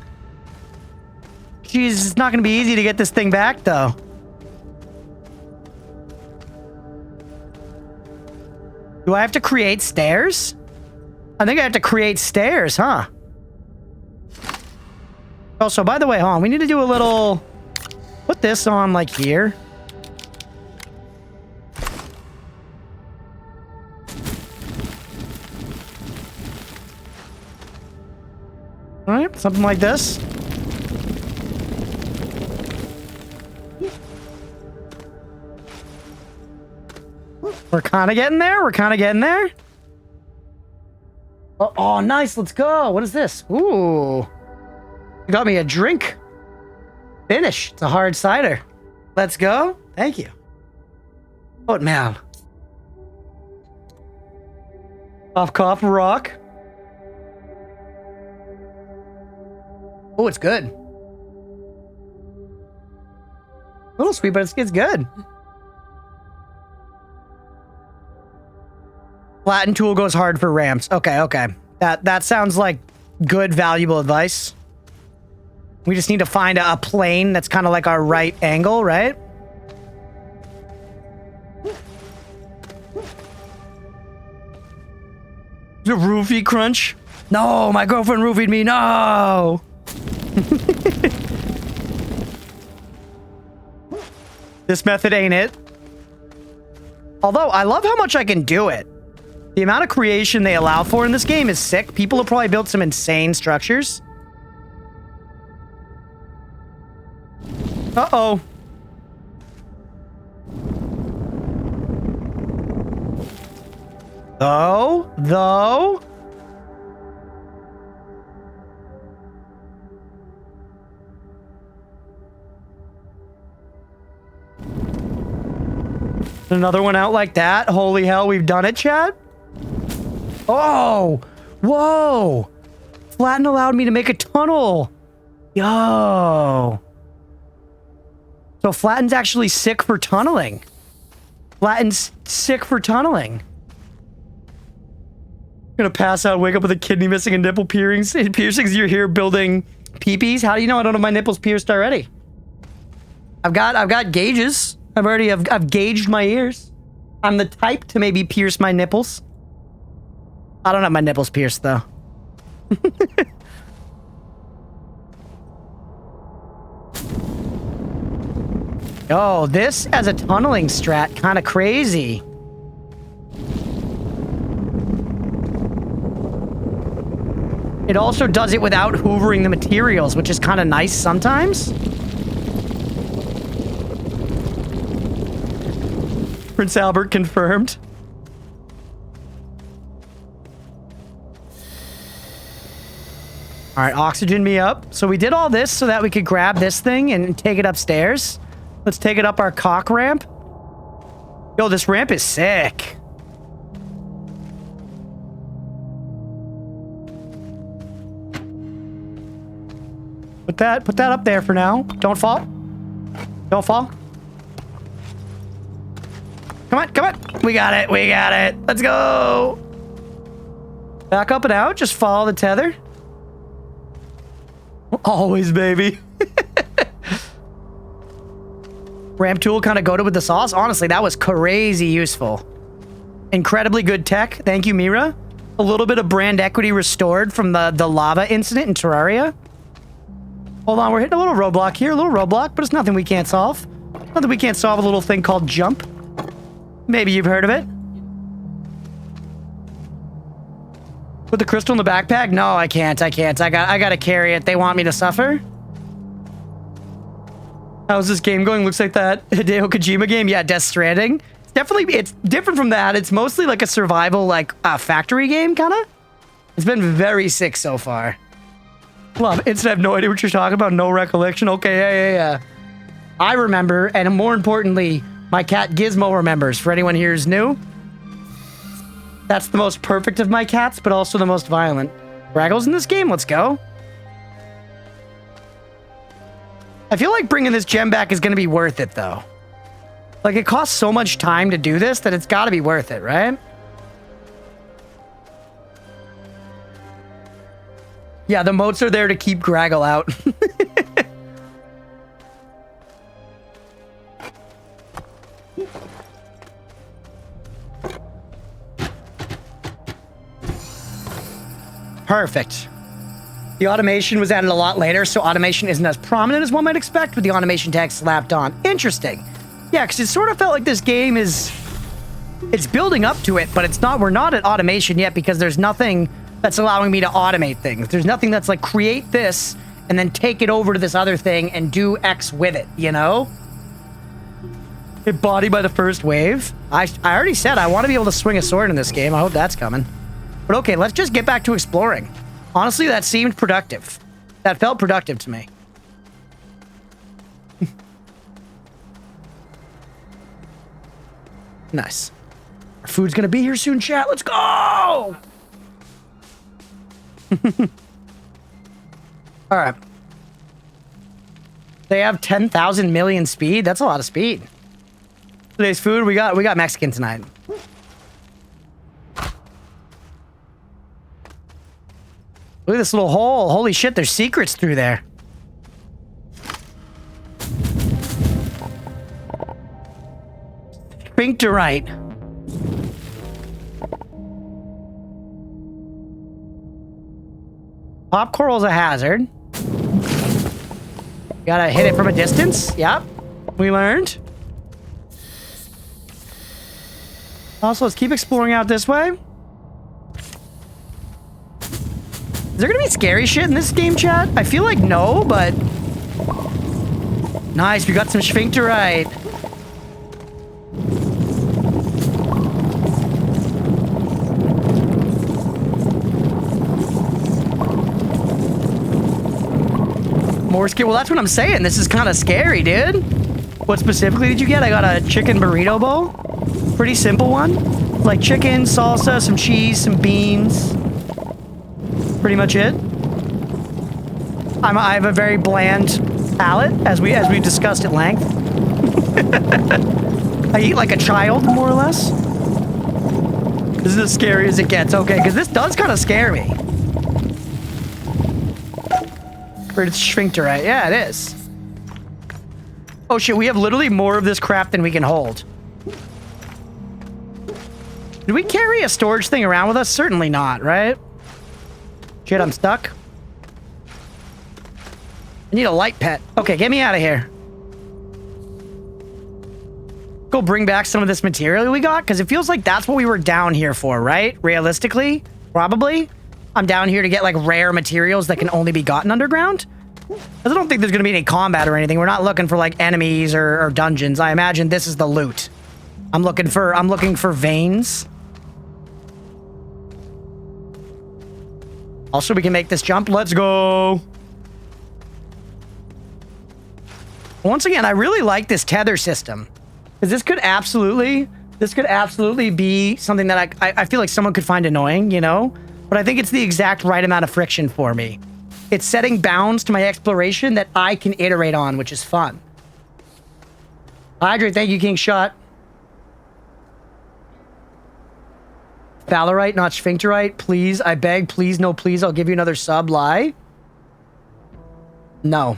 Jeez, it's not gonna be easy to get this thing back though. Do I have to create stairs? I think I have to create stairs, huh? Also, by the way, hold on. We need to do a little... Put this on, like, here. Alright, something like this. We're kind of getting there. We're kind of getting there. Oh, nice. Let's go. What is this? Ooh. You got me a drink. Finish. It's a hard cider. Let's go. Thank you. Oatmeal. Cough, rock. Oh, it's good. A little sweet, but it's good. Flatten tool goes hard for ramps. Okay. That sounds like good, valuable advice. We just need to find a plane that's kind of like our right angle, right? The roofie crunch? No, my girlfriend roofied me. No. This method ain't it. Although, I love how much I can do it. The amount of creation they allow for in this game is sick. People have probably built some insane structures. Uh-oh. Though. Another one out like that. Holy hell, we've done it, Chad. Oh, whoa. Flatten allowed me to make a tunnel. Yo. So Flatten's actually sick for tunneling. Flatten's sick for tunneling. Gonna pass out, wake up with a kidney missing and nipple piercings. You're here building peepees. How do you know I don't have my nipples pierced already? I've got gauges. I've gauged my ears. I'm the type to maybe pierce my nipples. I don't have my nipples pierced though. Oh, this as a tunneling strat, kind of crazy. It also does it without hoovering the materials, which is kind of nice sometimes. Prince Albert confirmed. All right, oxygen me up. So we did all this so that we could grab this thing and take it upstairs. Let's take it up our cock ramp. Yo, this ramp is sick. Put that up there for now. Don't fall. Don't fall. Come on. We got it. Let's go. Back up and out. Just follow the tether. Always, baby. Ramp tool kind of goated with the sauce. Honestly, that was crazy useful. Incredibly good tech. Thank you, Mira. A little bit of brand equity restored from the lava incident in Terraria. Hold on, we're hitting a little roadblock here. A little roadblock, but it's nothing we can't solve. Nothing we can't solve. A little thing called jump. Maybe you've heard of it. Put the crystal in the backpack? No, I can't. I gotta carry it. They want me to suffer? How's this game going? Looks like that Hideo Kojima game. Yeah, Death Stranding. It's different from that. It's mostly like a survival, like, factory game, kind of. It's been very sick so far. Love it. I have no idea what you're talking about. No recollection. Okay, yeah. I remember, and more importantly, my cat Gizmo remembers. For anyone here who's new, that's the most perfect of my cats, but also the most violent. Raggle's in this game. Let's go. I feel like bringing this gem back is going to be worth it, though. Like, it costs so much time to do this that it's got to be worth it, right? Yeah, the moats are there to keep Graggle out. Perfect. The automation was added a lot later, so automation isn't as prominent as one might expect, with the automation tag slapped on. Interesting. Yeah, because it sort of felt like this game is... It's building up to it, but it's not. We're not at automation yet because there's nothing that's allowing me to automate things. There's nothing that's like, create this, and then take it over to this other thing and do X with it, you know? Hit body by the first wave. I already said I want to be able to swing a sword in this game. I hope that's coming. But okay, let's just get back to exploring. Honestly, that seemed productive. That felt productive to me. Nice. Food's gonna be here soon, chat. Let's go! All right. They have 10,000 million speed. That's a lot of speed. Today's food, we got Mexican tonight. Look at this little hole. Holy shit, there's secrets through there. Sphincterite. Pop coral's a hazard. Gotta hit it from a distance. Yep. We learned. Also, let's keep exploring out this way. Is there gonna be scary shit in this game, chat? I feel like no, but... Nice, we got some sphincterite. More scary. Well, that's what I'm saying. This is kind of scary, dude. What specifically did you get? I got a chicken burrito bowl. Pretty simple one. Like chicken, salsa, some cheese, some beans. Pretty much it. I have a very bland palate, as we discussed at length. I eat like a child, more or less. This is as scary as it gets. Okay, because this does kind of scare me. It's sphincterite. Yeah, it is. Oh shit, we have literally more of this crap than we can hold. Did we carry a storage thing around with us? Certainly not, right? Shit, I'm stuck. I need a light pet. Okay, get me out of here. Go bring back some of this material we got, because it feels like that's what we were down here for, right? Realistically, probably. I'm down here to get, like, rare materials that can only be gotten underground. I don't think there's going to be any combat or anything. We're not looking for, like, enemies or dungeons. I imagine this is the loot. I'm looking for veins. Also, we can make this jump. Let's go. Once again, I really like this tether system. Because this could absolutely be something that I feel like someone could find annoying, you know? But I think it's the exact right amount of friction for me. It's setting bounds to my exploration that I can iterate on, which is fun. Hydrate, thank you, King Shot. Valorite, not sphincterite. Please, I beg, please, no, please. I'll give you another sub. Lie. No.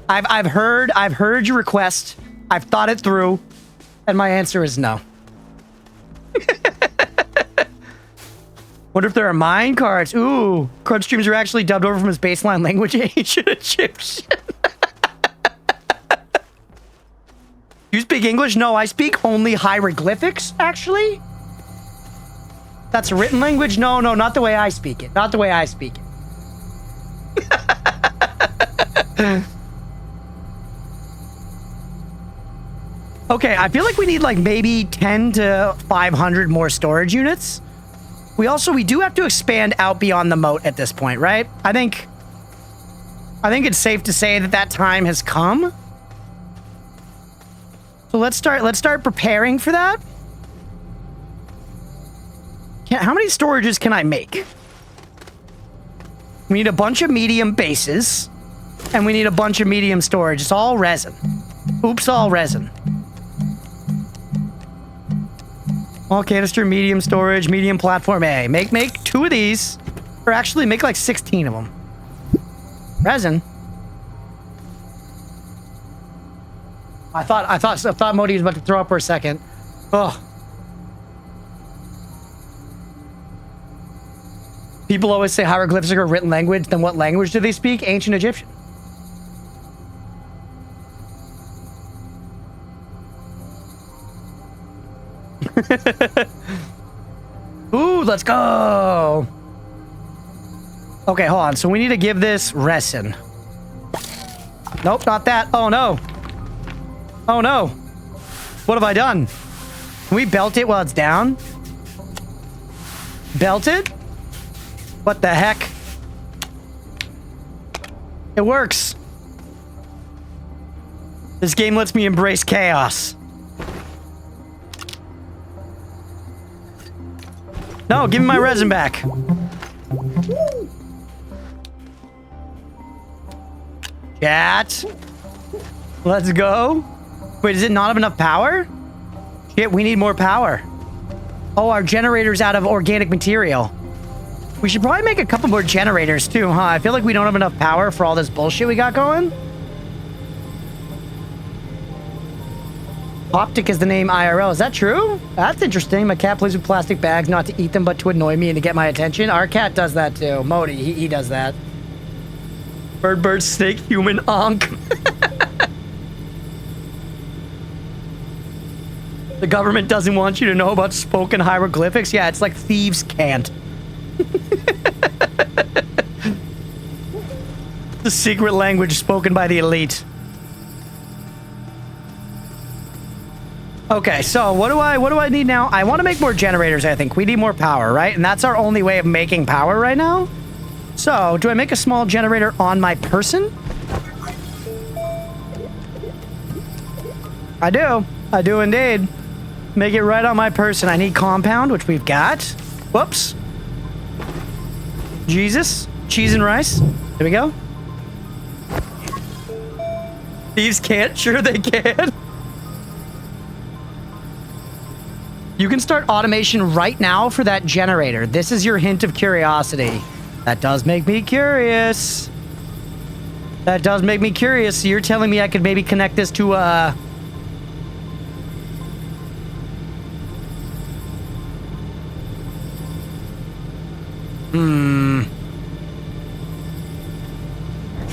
I've heard your request. I've thought it through. And my answer is no. Wonder if there are mine cards. Ooh, Crunch streams are actually dubbed over from his baseline language, ancient Egyptian. You speak English? No, I speak only hieroglyphics, actually. That's a written language? No, not the way I speak it. Not the way I speak it. Okay, I feel like we need like maybe 10 to 500 more storage units. We do have to expand out beyond the moat at this point, right? I think it's safe to say that time has come. So let's start preparing for that. How many storages can I make? We need a bunch of medium bases, and we need a bunch of medium storage. It's all resin. Oops, all resin. Small canister, medium storage, medium platform A. Make 2 of these, or actually make like 16 of them. Resin. I thought Modi was about to throw up for a second. Ugh. People always say hieroglyphics are a written language. Then what language do they speak? Ancient Egyptian. Ooh, let's go. Okay, hold on. So we need to give this resin. Nope, not that. Oh, no. Oh, no. What have I done? Can we belt it while it's down? Belt it? What the heck? It works. This game lets me embrace chaos. No, give me my resin back. Chat. Let's go. Wait, does it not have enough power? Shit, we need more power. Oh, our generator's out of organic material. We should probably make a couple more generators too, huh? I feel like we don't have enough power for all this bullshit we got going. Optic is the name IRL. Is that true? That's interesting. My cat plays with plastic bags, not to eat them, but to annoy me and to get my attention. Our cat does that too. Modi, he does that. Bird, snake, human, onk. The government doesn't want you to know about spoken hieroglyphics. Yeah, it's like thieves can't. The secret language spoken by the elite. Okay, so what do I need now? I want to make more generators, I think. We need more power, right? And that's our only way of making power right now. So, do I make a small generator on my person? I do. I do indeed. Make it right on my person. I need compound, which we've got. Whoops. Jesus. Cheese and rice. There we go. Thieves can't? Sure they can. You can start automation right now for that generator. This is your hint of curiosity. That does make me curious. That does make me curious. So you're telling me I could maybe connect this to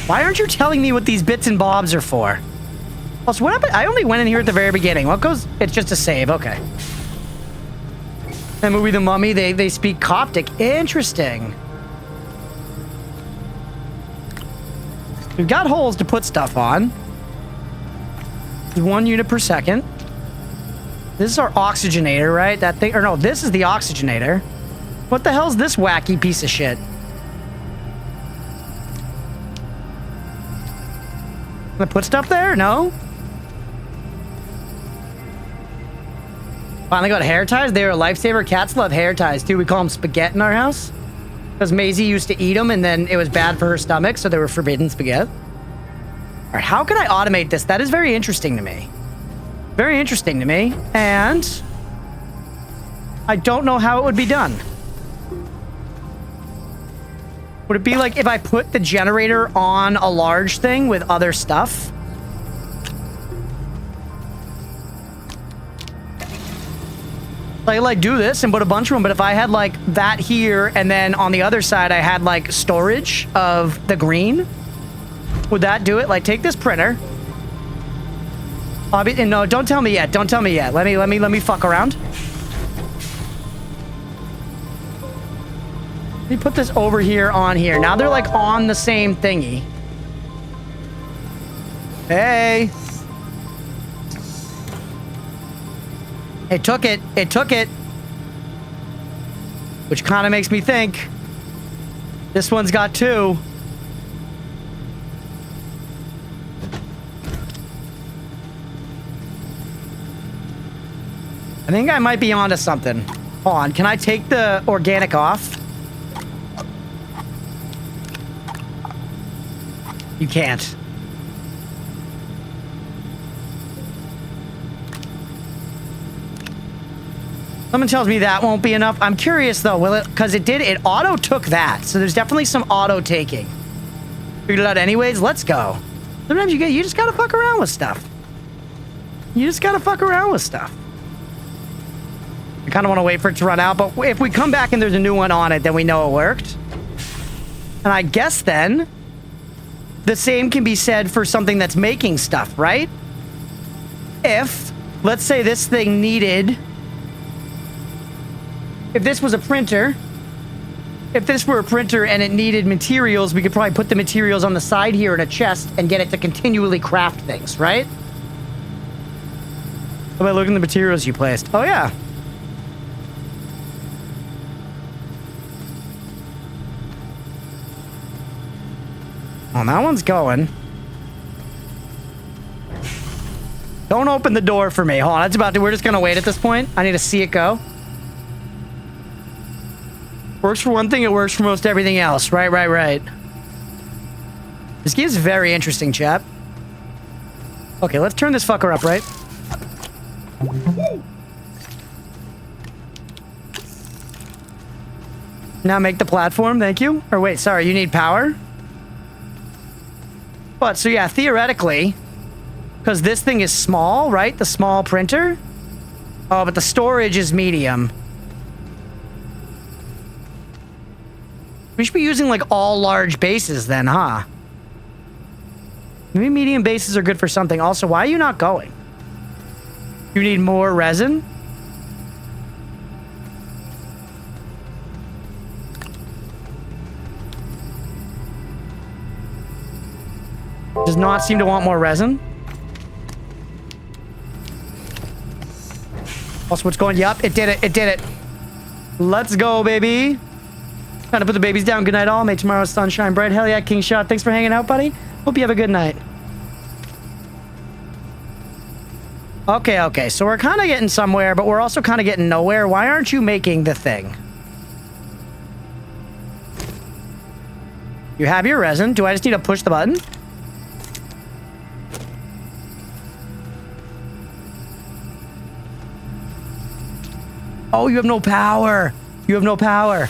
Why aren't you telling me what these bits and bobs are for? Also, what happened? I only went in here at the very beginning. What goes? It's just a save. Okay. That movie, The Mummy, they speak Coptic. Interesting. We've got holes to put stuff on. 1 unit per second. This is our oxygenator, right? That thing, or no, this is the oxygenator. What the hell's this wacky piece of shit? Gonna put stuff there? No? Finally got hair ties. They're a lifesaver. Cats love hair ties too. We call them spaghetti in our house. Because Maisie used to eat them and then it was bad for her stomach, so they were forbidden spaghetti. All right, how can I automate this? That is very interesting to me. Very interesting to me. And I don't know how it would be done. Would it be like if I put the generator on a large thing with other stuff? Like do this and put a bunch of them, but if I had like that here and then on the other side I had like storage of the green, would that do it? Like take this printer. No, don't tell me yet. Don't tell me yet. Let me fuck around. Let me put this over here on here. Now they're like on the same thingy. Hey. It took it. It took it. Which kind of makes me think this one's got 2. I think I might be onto something. Hold on. Can I take the organic off? You can't. Someone tells me that won't be enough. I'm curious though, will it? Because it auto took that. So there's definitely some auto taking. Figured it out anyways. Let's go. Sometimes you just gotta fuck around with stuff. You just gotta fuck around with stuff. I kind of want to wait for it to run out, but if we come back and there's a new one on it, then we know it worked. And I guess then the same can be said for something that's making stuff, right? If, let's say this thing needed... If this was a printer, if this were a printer and it needed materials, we could probably put the materials on the side here in a chest and get it to continually craft things, right? How about looking at the materials you placed? Oh, yeah. Well, that one's going. Don't open the door for me. Hold on, that's about to... We're just gonna wait at this point. I need to see it go. Works for one thing, it works for most everything else. Right. This game's very interesting, chap. Okay, let's turn this fucker up, right? Now make the platform, thank you. Or wait, sorry, you need power? But, so yeah, theoretically, because this thing is small, right? The small printer? Oh, but the storage is medium. We should be using, like, all large bases then, huh? Maybe medium bases are good for something. Also, why are you not going? You need more resin? Does not seem to want more resin. Also, what's going? Yup, it did it. Let's go, baby. Time to put the babies down. Good night, all. May tomorrow's sun shine bright. Hell yeah, King Shot. Thanks for hanging out, buddy. Hope you have a good night. Okay. So we're kind of getting somewhere, but we're also kind of getting nowhere. Why aren't you making the thing? You have your resin. Do I just need to push the button? Oh, you have no power. You have no power.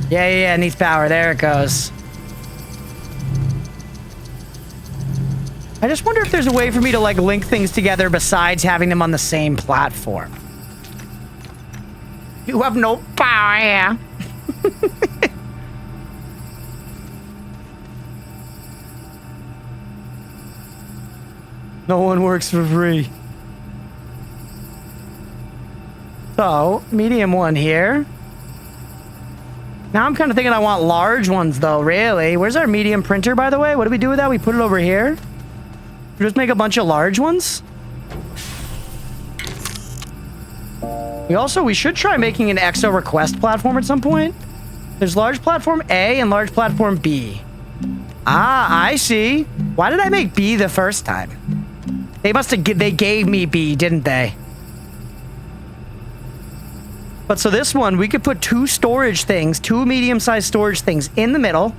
Yeah, it needs power. There it goes. I just wonder if there's a way for me to, like, link things together besides having them on the same platform. You have no power, yeah. No one works for free. So, medium one here. Now I'm kind of thinking I want large ones, though, really. Where's our medium printer, by the way? What do we do with that? We put it over here? We just make a bunch of large ones? We should try making an EXO request platform at some point. There's large platform A and large platform B. Ah, I see. Why did I make B the first time? They gave me B, didn't they? But so this one, we could put two medium-sized storage things in the middle.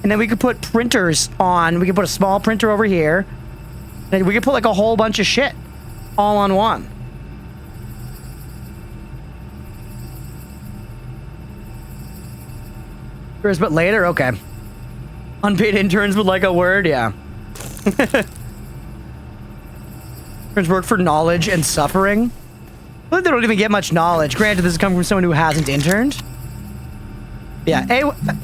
And then we could put printers on. We could put a small printer over here. And we could put like a whole bunch of shit all on one. First, but later? Okay. Unpaid interns would like a word? Yeah. Interns work for knowledge and suffering. I think they don't even get much knowledge. Granted, this is coming from someone who hasn't interned. Yeah,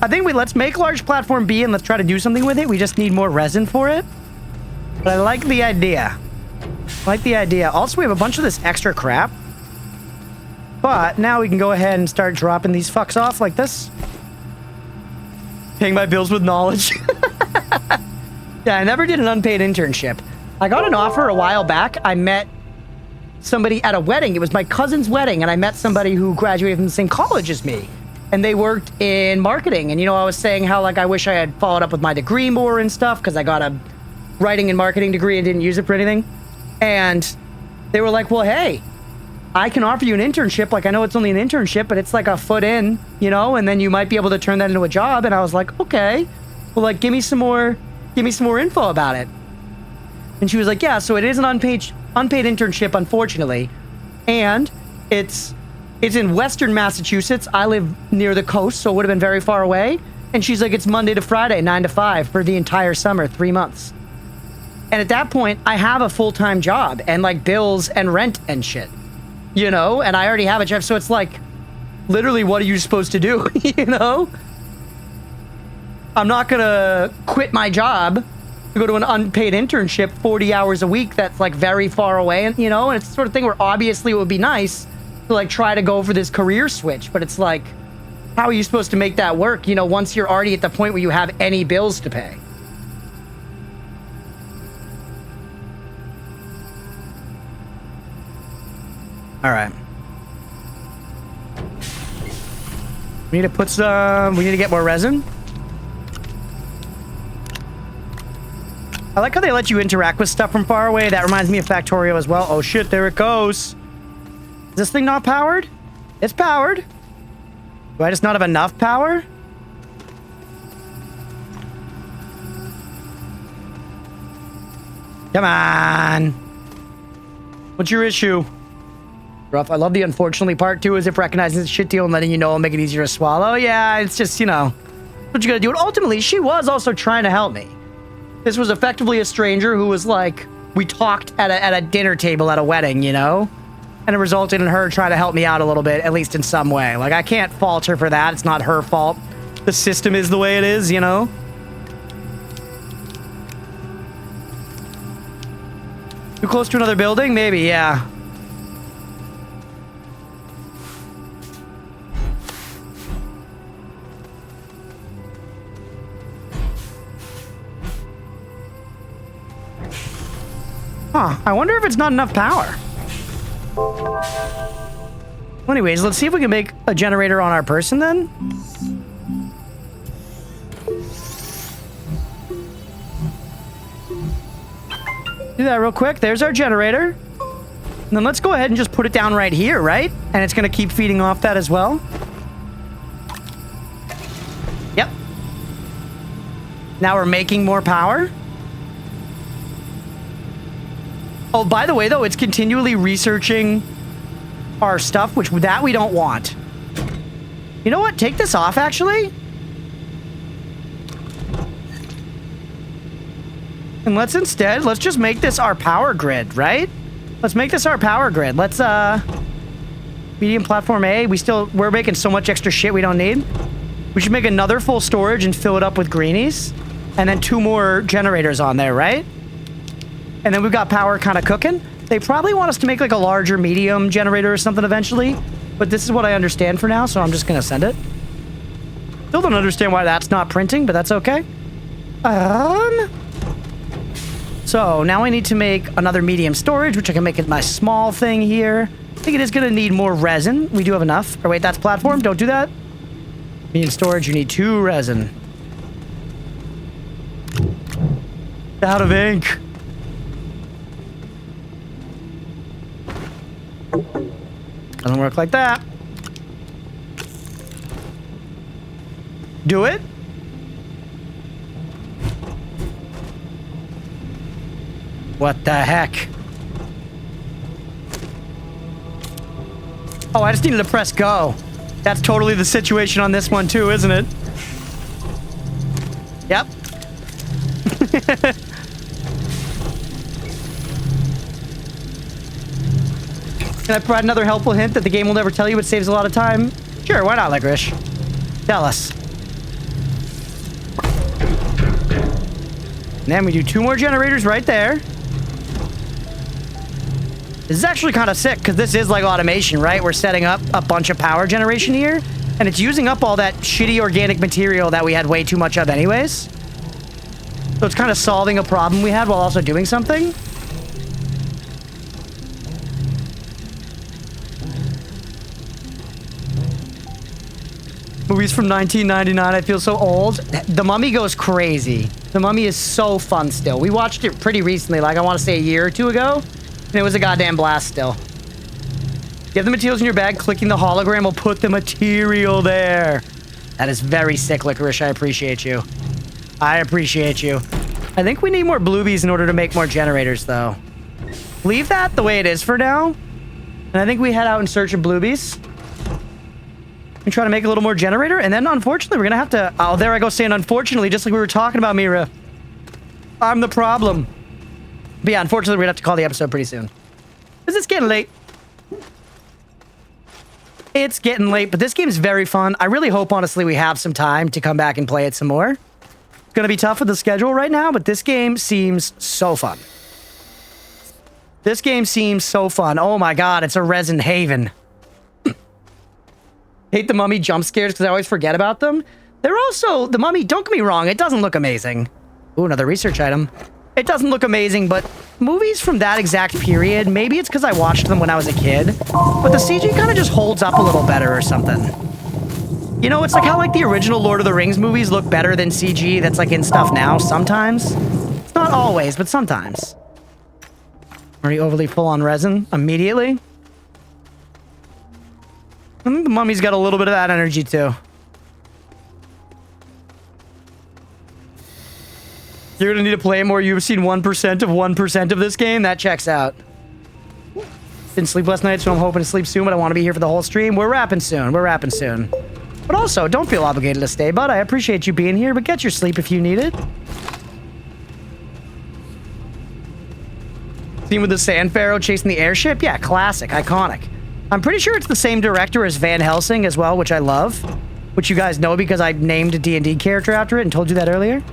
I think let's make large platform B and let's try to do something with it. We just need more resin for it. But I like the idea. Also, we have a bunch of this extra crap. But now we can go ahead and start dropping these fucks off like this. Paying my bills with knowledge. Yeah, I never did an unpaid internship. I got an offer a while back. I met somebody at a wedding. It was my cousin's wedding, and I met somebody who graduated from the same college as me. And they worked in marketing. And, you know, I was saying how, like, I wish I had followed up with my degree more and stuff, because I got a writing and marketing degree and didn't use it for anything. And they were like, well, hey, I can offer you an internship. Like, I know it's only an internship, but it's like a foot in, you know, and then you might be able to turn that into a job. And I was like, okay, well, like, give me some more info about it. And she was like, yeah, so it is an unpaid internship, unfortunately. And it's in Western Massachusetts. I live near the coast, so it would have been very far away. And she's like, it's Monday to Friday, 9 to 5 for the entire summer, 3 months. And at that point, I have a full-time job and, like, bills and rent and shit. You know? And I already have a job, so it's like, literally, what are you supposed to do? You know? I'm not gonna quit my job to go to an unpaid internship 40 hours a week that's, like, very far away, and, you know? And it's the sort of thing where obviously it would be nice to, like, try to go for this career switch, but it's like, how are you supposed to make that work, you know, once you're already at the point where you have any bills to pay? All right. We need to get more resin. I like how they let you interact with stuff from far away. That reminds me of Factorio as well. Oh shit, there it goes. Is this thing not powered? It's powered. Do I just not have enough power? Come on. What's your issue? Rough. I love the unfortunately part too, is if recognizing it's a shit deal and letting you know will make it easier to swallow. Yeah, it's just, you know, what you gotta do. And ultimately, she was also trying to help me. This was effectively a stranger who was like, we talked at a dinner table at a wedding, you know? And it resulted in her trying to help me out a little bit, at least in some way. Like, I can't fault her for that. It's not her fault. The system is the way it is, you know? Too close to another building? Maybe, yeah. Huh, I wonder if it's not enough power. Well, anyways, let's see if we can make a generator on our person then. Do that real quick. There's our generator. And then let's go ahead and just put it down right here, right? And it's going to keep feeding off that as well. Yep. Now we're making more power. Oh, by the way, though, it's continually researching our stuff, which that we don't want. You know what? Take this off, actually. And let's just make this our power grid, right? Let's make this our power grid. Let's, medium platform A. We're making so much extra shit we don't need. We should make another full storage and fill it up with greenies. And then 2 more generators on there, right? And then we've got power kind of cooking. They probably want us to make like a larger medium generator or something eventually. But this is what I understand for now, so I'm just going to send it. Still don't understand why that's not printing, but that's okay. So now I need to make another medium storage, which I can make it my small thing here. I think it is going to need more resin. We do have enough. Or wait, that's platform. Don't do that. Medium storage, you need 2 resin. Out of ink. Doesn't work like that. Do it. What the heck? Oh, I just needed to press go. That's totally the situation on this one too, isn't it? Yep. Can I provide another helpful hint that the game will never tell you, but saves a lot of time? Sure, why not, Licorice? Tell us. And then we do 2 more generators right there. This is actually kind of sick, because this is like automation, right? We're setting up a bunch of power generation here, and it's using up all that shitty organic material that we had way too much of anyways. So it's kind of solving a problem we had while also doing something. Movies from 1999, I feel so old. The Mummy goes crazy. The Mummy is so fun still. We watched it pretty recently, like I want to say a year or 2 ago, and it was a goddamn blast still. You have the materials in your bag, clicking the hologram will put the material there. That is very sick, Licorice. I appreciate you. I appreciate you. I think we need more bluebies in order to make more generators, though. Leave that the way it is for now. And I think we head out in search of bluebies. And try to make a little more generator. And then, unfortunately, we're going to have to... Oh, there I go saying unfortunately, just like we were talking about, Mira. I'm the problem. But yeah, unfortunately, we're going to have to call the episode pretty soon. Because it's getting late. It's getting late, but this game is very fun. I really hope, honestly, we have some time to come back and play it some more. It's going to be tough with the schedule right now, but this game seems so fun. This game seems so fun. Oh my god, it's a resin haven. Hate the Mummy jump scares because I always forget about them. They're also... The Mummy, don't get me wrong, it doesn't look amazing. Ooh, another research item. It doesn't look amazing, but movies from that exact period, maybe it's because I watched them when I was a kid, but the CG kind of just holds up a little better or something. You know, it's like how like the original Lord of the Rings movies look better than CG that's like in stuff now sometimes. It's Not always, but sometimes. Already overly full on resin immediately. I think the mummy's got a little bit of that energy too. You're gonna need to play more. You've seen 1% of 1% of this game. That checks out. Didn't sleep last night, so I'm hoping to sleep soon, but I want to be here for the whole stream. We're wrapping soon. We're wrapping soon. But also, don't feel obligated to stay, bud. I appreciate you being here, but get your sleep if you need it. Scene with the Sand Pharaoh chasing the airship? Yeah, classic. Iconic. I'm pretty sure it's the same director as Van Helsing as well, which I love. Which you guys know because I named a D&D character after it and told you that earlier.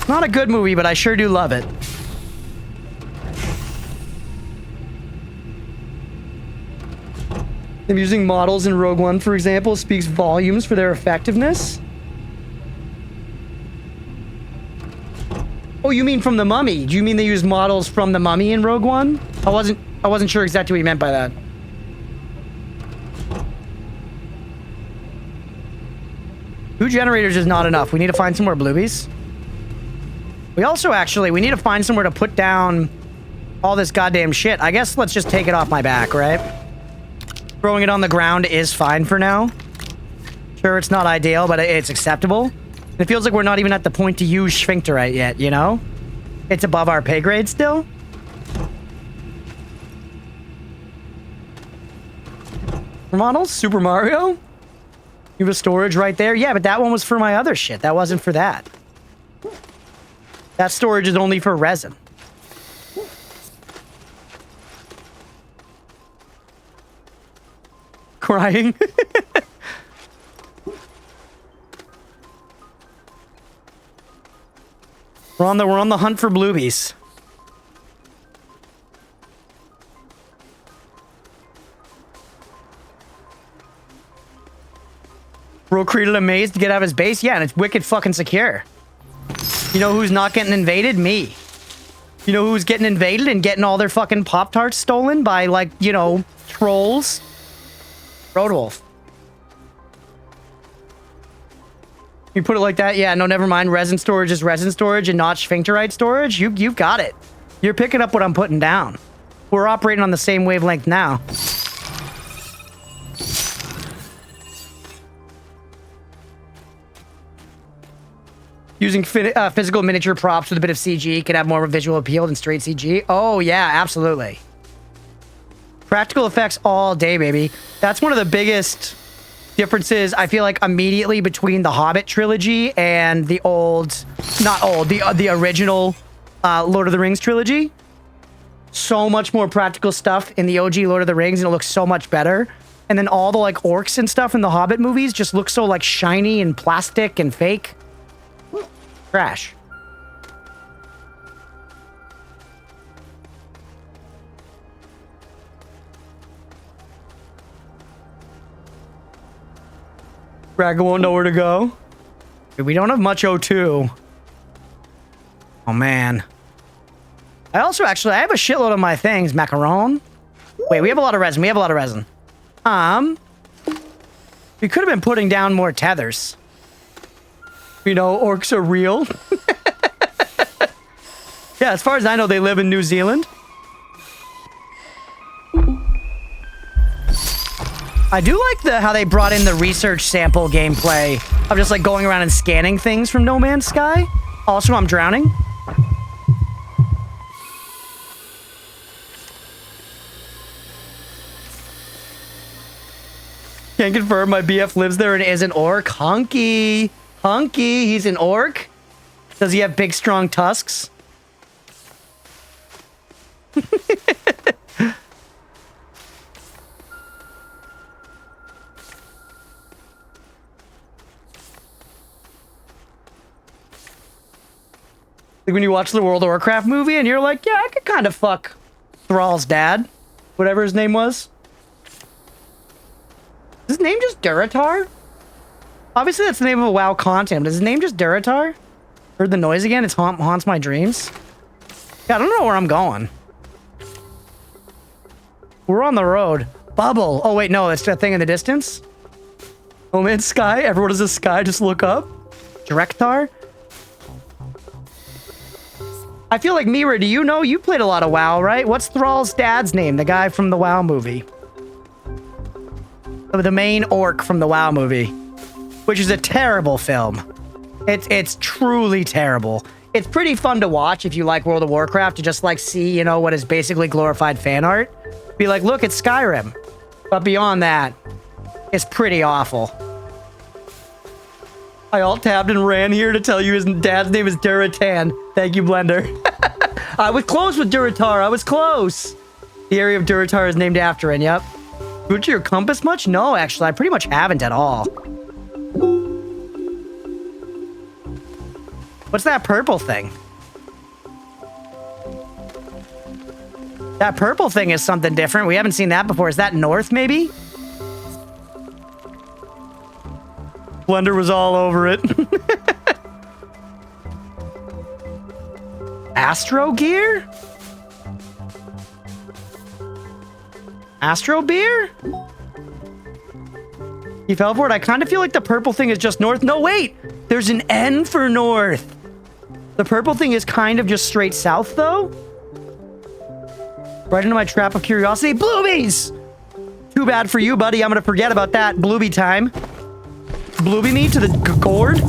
Not a good movie, but I sure do love it. Them using models in Rogue One, for example, speaks volumes for their effectiveness. Oh, you mean from The Mummy? Do you mean they used models from The Mummy in Rogue One? I wasn't sure exactly what you meant by that. Two generators is not enough. We need to find some more bluebies. We also we need to find somewhere to put down all this goddamn shit. I guess let's just take it off my back, right? Throwing it on the ground is fine for now. Sure, it's not ideal, but it's acceptable. It feels like we're not even at the point to use sphincterite yet, you know? It's above our pay grade still. Models? Super Mario? You have a storage right there? Yeah, but that one was for my other shit. That wasn't for that. That storage is only for resin. Crying. We're on the hunt for bluebies. Bro created a maze to get out of his base? Yeah, and it's wicked fucking secure. You know who's not getting invaded? Me. You know who's getting invaded and getting all their fucking Pop-Tarts stolen by, like, you know, trolls? Roadwolf. You put it like that? Yeah, no, never mind. Resin storage is resin storage and not sphincterite storage. You've got it. You're picking up what I'm putting down. We're operating on the same wavelength now. Using physical miniature props with a bit of CG can have more of a visual appeal than straight CG. Oh, yeah, absolutely. Practical effects all day, baby. That's one of the biggest differences, I feel like, immediately between the Hobbit trilogy and the the original Lord of the Rings trilogy. So much more practical stuff in the OG Lord of the Rings, and it looks so much better. And then all the, like, orcs and stuff in the Hobbit movies just look so, like, shiny and plastic and fake. Trash. Braga won't know where to go. We don't have much O2. Oh, man. I have a shitload of my things. Macaron. Wait, we have a lot of resin. We could have been putting down more tethers. You know, orcs are real. Yeah, as far as I know, they live in New Zealand. I do like how they brought in the research sample gameplay of just, like, going around and scanning things from No Man's Sky. Also, I'm drowning. Can't confirm my BF lives there and is an orc. Hunky, he's an orc? Does he have big, strong tusks? Like when you watch the World of Warcraft movie and you're like, yeah, I could kind of fuck Thrall's dad. Whatever his name was. Is his name just Duratar? Obviously, that's the name of a WoW content. Is his name just Duratar? Heard the noise again? It haunts my dreams. Yeah, I don't know where I'm going. We're on the road. Bubble. Oh, wait, no. That's that thing in the distance. Oh, man, Sky. Everyone is a Sky. Just look up. Directar. I feel like, Mira, do you know? You played a lot of WoW, right? What's Thrall's dad's name? The guy from the WoW movie. The main orc from the WoW movie. Which is a terrible film. It's truly terrible. It's pretty fun to watch if you like World of Warcraft, to just like see, you know, what is basically glorified fan art. Be like, look, it's Skyrim. But beyond that, it's pretty awful. I alt-tabbed and ran here to tell you his dad's name is Duratan. Thank you, Blender. I was close with Duratar. I was close. The area of Duratar is named after it, yep. Go to your compass much? No, actually, I pretty much haven't at all. What's that purple thing? That purple thing is something different. We haven't seen that before. Is that north, maybe? Blender was all over it. Astro gear? Astro beer? You fell for it? I kind of feel like the purple thing is just north. No, wait! There's an N for north. The purple thing is kind of just straight south, though. Right into my trap of curiosity. Bloobies! Too bad for you, buddy. I'm gonna forget about that. Bloobie time. Bloobie me to the gourd.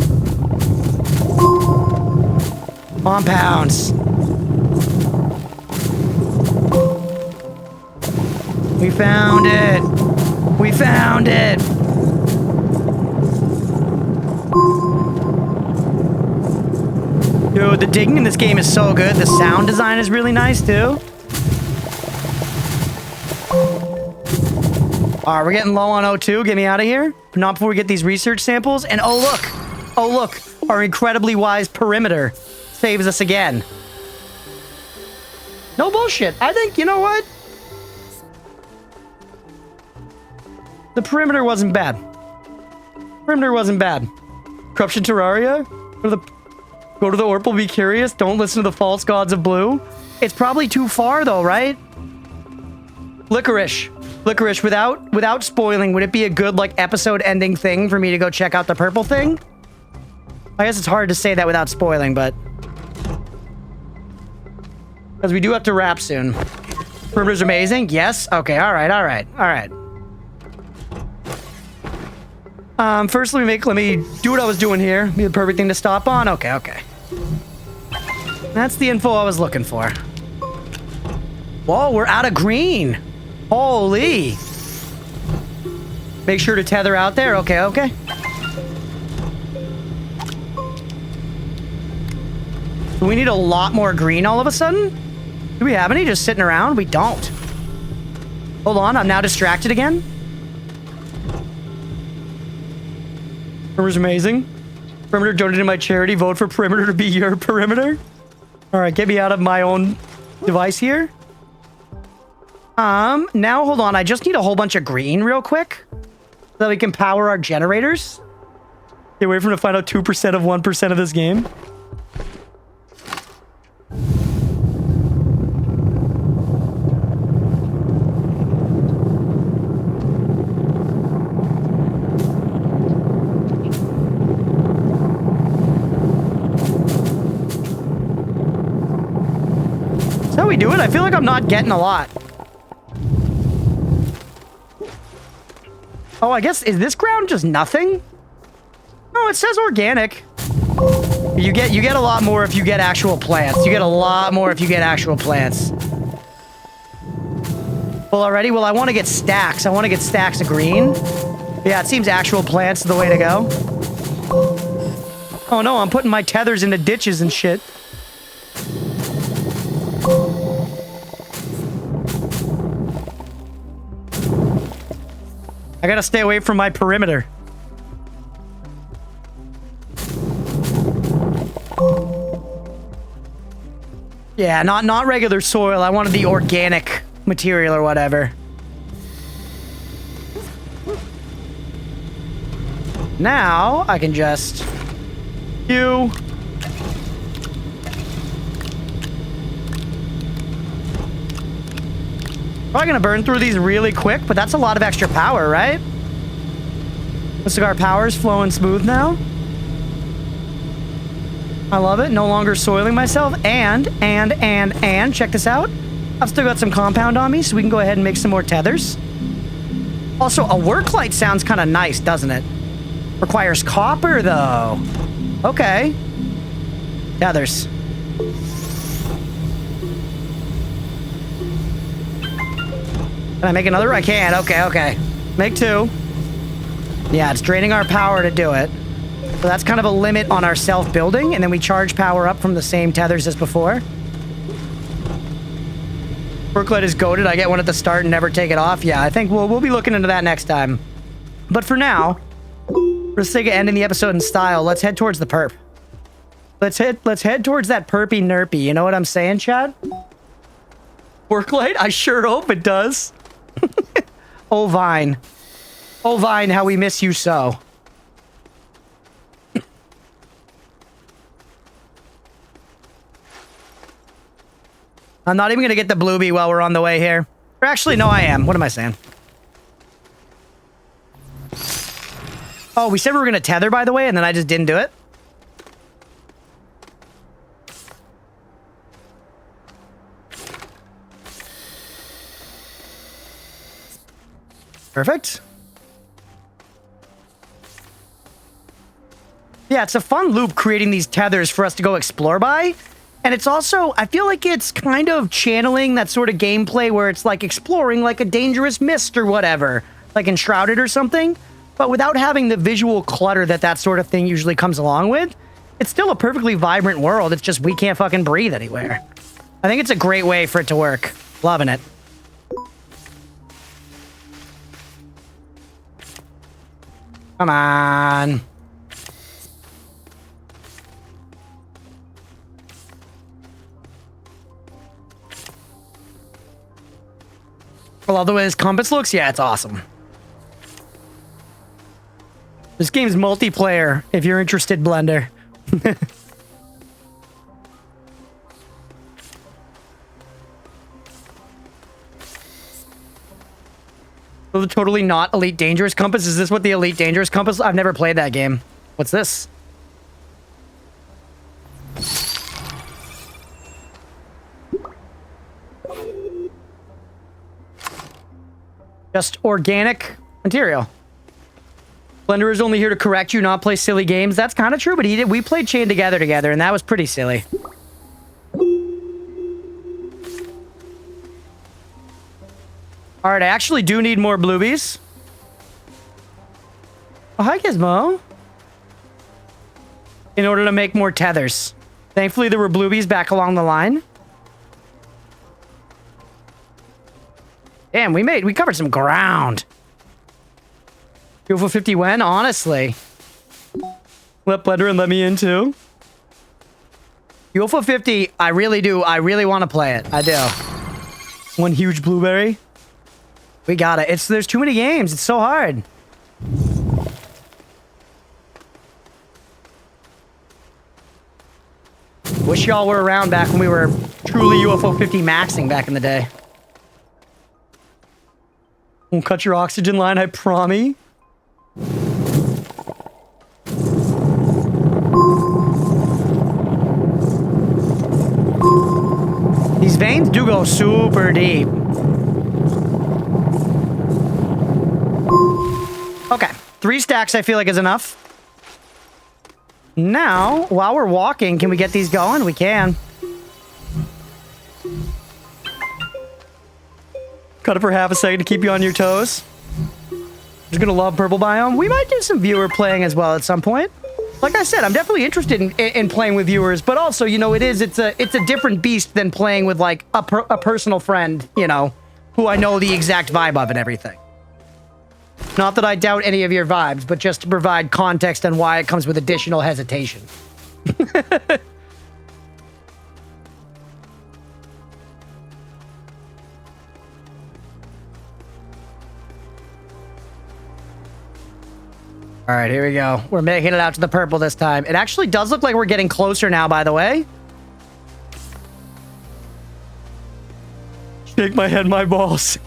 Compounds. We found it. We found it. Dude, the digging in this game is so good. The sound design is really nice, too. All right, we're getting low on O2. Get me out of here. Not before we get these research samples. And oh, look. Oh, look. Our incredibly wise perimeter saves us again. No bullshit. I think, you know what? The perimeter wasn't bad. Perimeter wasn't bad. Corruption Terraria? Go to the Orpal, be curious. Don't listen to the false gods of blue. It's probably too far, though, right? Licorice. Licorice, without spoiling, would it be a good, like, episode-ending thing for me to go check out the purple thing? I guess it's hard to say that without spoiling, but... Because we do have to wrap soon. Perimeter's amazing? Yes? Okay, alright, alright, alright. First, let me do what I was doing here. Be the perfect thing to stop on. Okay, okay. That's the info I was looking for. Whoa, we're out of green. Holy. Make sure to tether out there. Okay, okay. Do we need a lot more green all of a sudden? Do we have any just sitting around? We don't. Hold on, I'm now distracted again. Perimeter's amazing. Perimeter donated my charity. Vote for Perimeter to be your perimeter. All right, get me out of my own device here. Now hold on. I just need a whole bunch of green real quick so that we can power our generators. Get away from to find out 2% of 1% of this game. Is that how we do it? I feel like I'm not getting a lot. Oh, I guess, is this ground just nothing? No, it says organic. You get a lot more if you get actual plants. You get a lot more if you get actual plants. Well, already? Well, I want to get stacks. I want to get stacks of green. Yeah, it seems actual plants is the way to go. Oh no, I'm putting my tethers into ditches and shit. I gotta stay away from my perimeter. Yeah, not regular soil. I wanted the organic material or whatever. Now, I can just... Probably gonna burn through these really quick, but that's a lot of extra power, right? The cigar power's flowing smooth now. I love it. No longer soiling myself. And, check this out. I've still got some compound on me, so we can go ahead and make some more tethers. Also, a work light sounds kind of nice, doesn't it? Requires copper, though. Okay. Tethers. Can I make another? I can. Okay. Make 2. Yeah, it's draining our power to do it. So that's kind of a limit on our self-building, and then we charge power up from the same tethers as before. Worklight is goated. I get one at the start and never take it off. Yeah, I think we'll be looking into that next time. But for now, for the sake of ending the episode in style, let's head towards the perp. Let's head towards that perpy nerpy. You know what I'm saying, Chad? Worklight? I sure hope it does. Oh, Vine. Oh, Vine, how we miss you so. I'm not even going to get the bluebee while we're on the way here. Or actually, no, I am. What am I saying? Oh, we said we were going to tether, by the way, and then I just didn't do it. Perfect. Yeah, it's a fun loop creating these tethers for us to go explore by. And it's also, I feel like it's kind of channeling that sort of gameplay where it's like exploring like a dangerous mist or whatever, like Enshrouded or something, but without having the visual clutter that sort of thing usually comes along with. It's still a perfectly vibrant world. It's just we can't fucking breathe anywhere. I think it's a great way for it to work. Loving it. Come on. I love the way this compass looks. Yeah, it's awesome. This game's multiplayer, if you're interested, Blender. So the totally not Elite Dangerous compass? Is this what the Elite Dangerous compass? I've never played that game. What's this? Just organic material. Blender is only here to correct you, not play silly games. That's kind of true, but we played Chained together, and that was pretty silly. All right, I actually do need more bluebies. Oh, hi, Gizmo. In order to make more tethers. Thankfully, there were bluebies back along the line. Damn, we covered some ground. UFO 50 when? Honestly. Let Blender and let me in too. UFO 50, I really do. I really want to play it. I do. One huge blueberry. We got it. There's too many games. It's so hard. Wish y'all were around back when we were truly UFO 50 maxing back in the day. Won't cut your oxygen line, I promise. These veins do go super deep. Okay, 3 stacks I feel like is enough. Now, while we're walking, can we get these going? We can. Cut it for half a second to keep you on your toes. Just gonna love purple biome. We might do some viewer playing as well at some point. Like I said, I'm definitely interested in playing with viewers, but also, you know, it's a different beast than playing with like a personal friend, you know, who I know the exact vibe of and everything. Not that I doubt any of your vibes, but just to provide context on why it comes with additional hesitation. All right, here we go. We're making it out to the purple this time. It actually does look like we're getting closer now, by the way. Shake my head, my balls.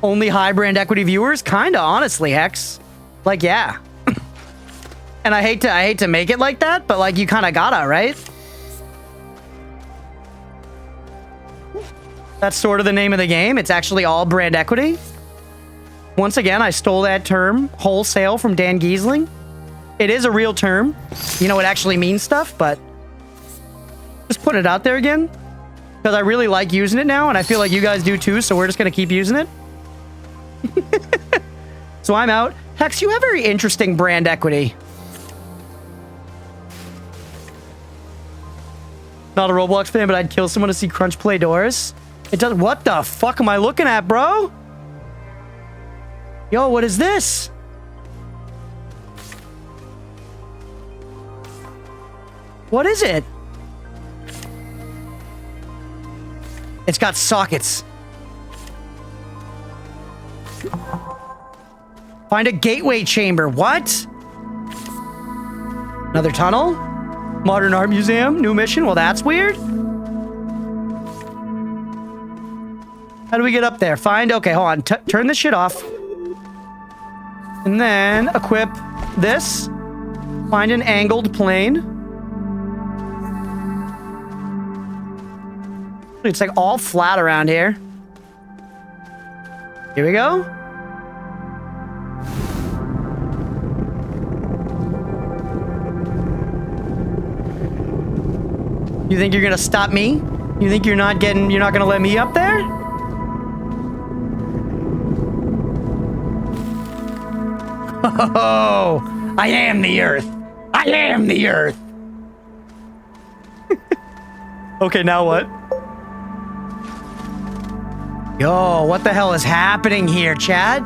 Only high brand equity viewers? Kinda, honestly, Hex. Like, yeah. And I hate to make it like that, but like you kind of gotta, right? That's sort of the name of the game. It's actually all brand equity. Once again, I stole that term wholesale from Dan Giesling. It is a real term. You know, it actually means stuff, but just put it out there again because I really like using it now, and I feel like you guys do too, so we're just going to keep using it. So I'm out. Hex, you have very interesting brand equity. Not a Roblox fan, but I'd kill someone to see Crunch play doors. It does. What the fuck am I looking at, bro? Yo, what is this? What is it? It's got sockets. Find a gateway chamber. What? Another tunnel? Modern Art Museum? New mission? Well, that's weird. How do we get up there? Find... Okay, hold on. Turn this shit off. And then equip this. Find an angled plane. It's like all flat around here. Here we go. You think you're gonna stop me? You think you're not gonna let me up there? Oh, I am the Earth. I am the Earth. Okay, now what? Yo, what the hell is happening here, Chad?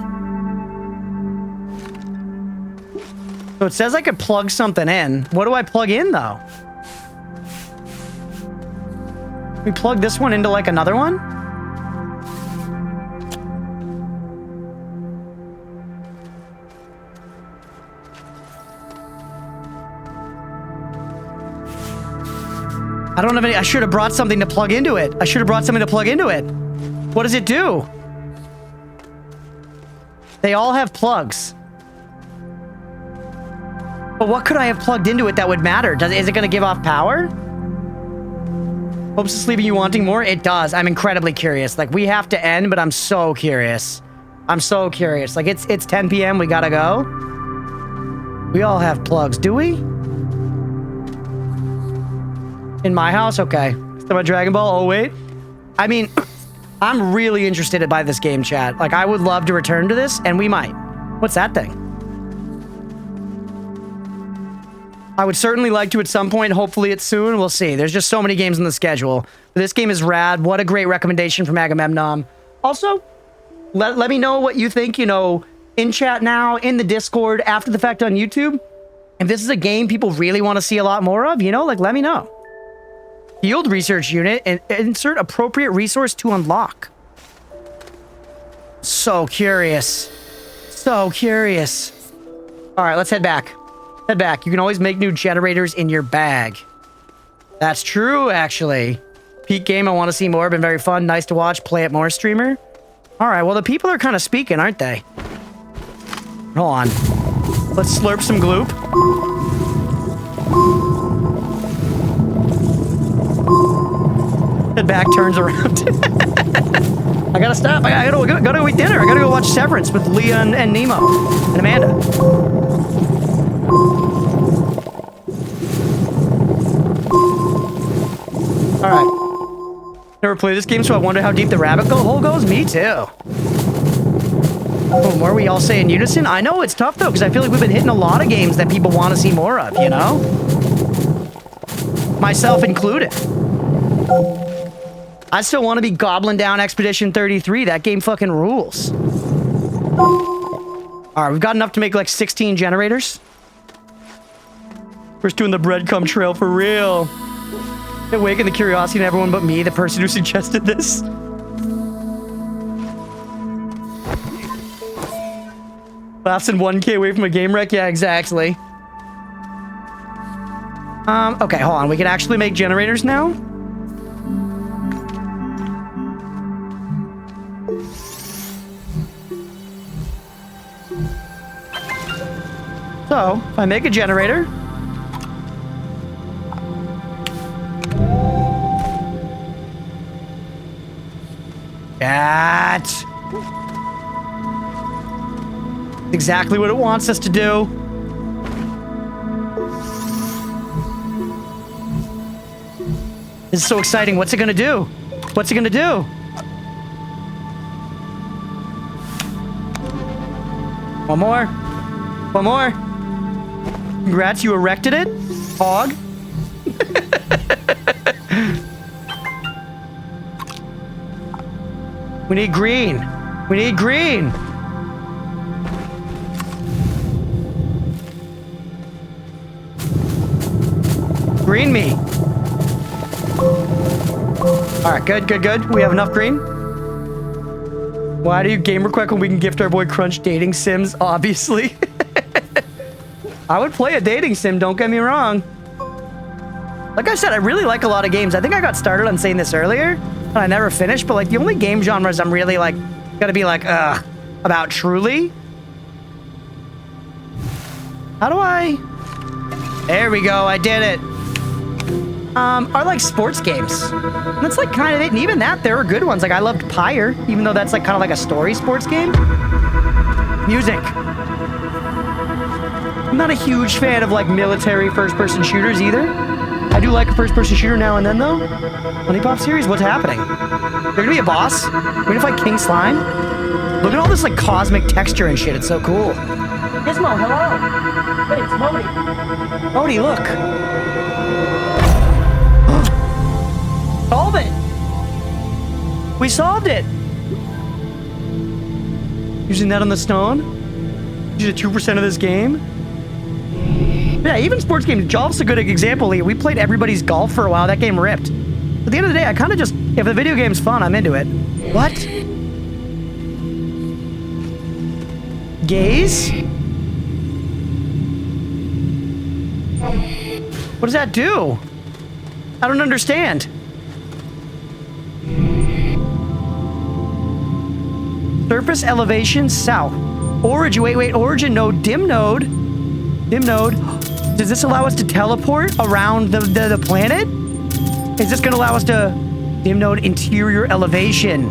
So it says I could plug something in. What do I plug in, though? We plug this one into, like, another one? I don't have any... I should have brought something to plug into it. What does it do? They all have plugs. But what could I have plugged into it that would matter? Is it going to give off power? Hopes it's leaving you wanting more? It does. I'm incredibly curious. Like, we have to end, but I'm so curious. I'm so curious. Like, it's 10 p.m. We gotta go. We all have plugs, do we? In my house? Okay. Still my Dragon Ball? Oh, wait. I mean... I'm really interested by this game, chat. Like, I would love to return to this, and we might. What's that thing? I would certainly like to at some point. Hopefully it's soon. We'll see. There's just so many games on the schedule. This game is rad. What a great recommendation from Agamemnon. Also, let me know what you think, you know, in chat now, in the Discord, after the fact on YouTube. If this is a game people really want to see a lot more of, you know, like, let me know. Field research unit and insert appropriate resource to unlock. So curious. So curious. All right, let's head back. Head back. You can always make new generators in your bag. That's true, actually. Peak game, I want to see more. Been very fun. Nice to watch. Play it more, streamer. All right, well, the people are kind of speaking, aren't they? Hold on. Let's slurp some gloop. Head back, turns around. I gotta stop. I gotta eat dinner. I gotta go watch Severance with Leah and Nemo and Amanda. All right. Never played this game, so I wonder how deep the rabbit hole goes. Me too. Oh, were we all say in unison? I know it's tough though, because I feel like we've been hitting a lot of games that people want to see more of. You know, myself included. I still want to be gobbling down Expedition 33. That game fucking rules. All right, we've got enough to make like 16 generators. We're just doing the breadcrumb trail for real. Awaken the curiosity in everyone but me, the person who suggested this. Less than 1K away from a game wreck? Yeah, exactly. Okay, hold on. We can actually make generators now? So, if I make a generator... That's exactly what it wants us to do. This is so exciting. What's it gonna do? What's it gonna do? One more. One more. Congrats, you erected it, hog. We need green. We need green. Green me. All right, good, good, good. We have enough green. Why do you game request when we can gift our boy Crunch dating sims? Obviously. I would play a dating sim, don't get me wrong. Like I said, I really like a lot of games. I think I got started on saying this earlier, and I never finished, but like the only game genres I'm really like, gotta be like, about truly. How do I? There we go, I did it. Are like sports games. And that's like kind of it, and even that, there are good ones. Like I loved Pyre, even though that's like kind of like a story sports game. Music. I'm not a huge fan of like military first-person shooters either. I do like a first-person shooter now and then though. Honeypop series, what's happening? They're gonna be a boss? We're gonna fight King Slime? Look at all this like cosmic texture and shit, it's so cool. Gizmo, hello! Hey, it's Modi. Modi, look! Solve it! We solved it! Using that on the stone? Using 2% of this game? Yeah, even sports games. Golf's a good example. We played everybody's golf for a while. That game ripped. At the end of the day, I kind of just... If the video game's fun, I'm into it. What? Gaze? What does that do? I don't understand. Surface elevation south. Origin, wait, origin node, dim node. Dim node. Does this allow us to teleport around the planet? Is this gonna allow us to dim node interior elevation?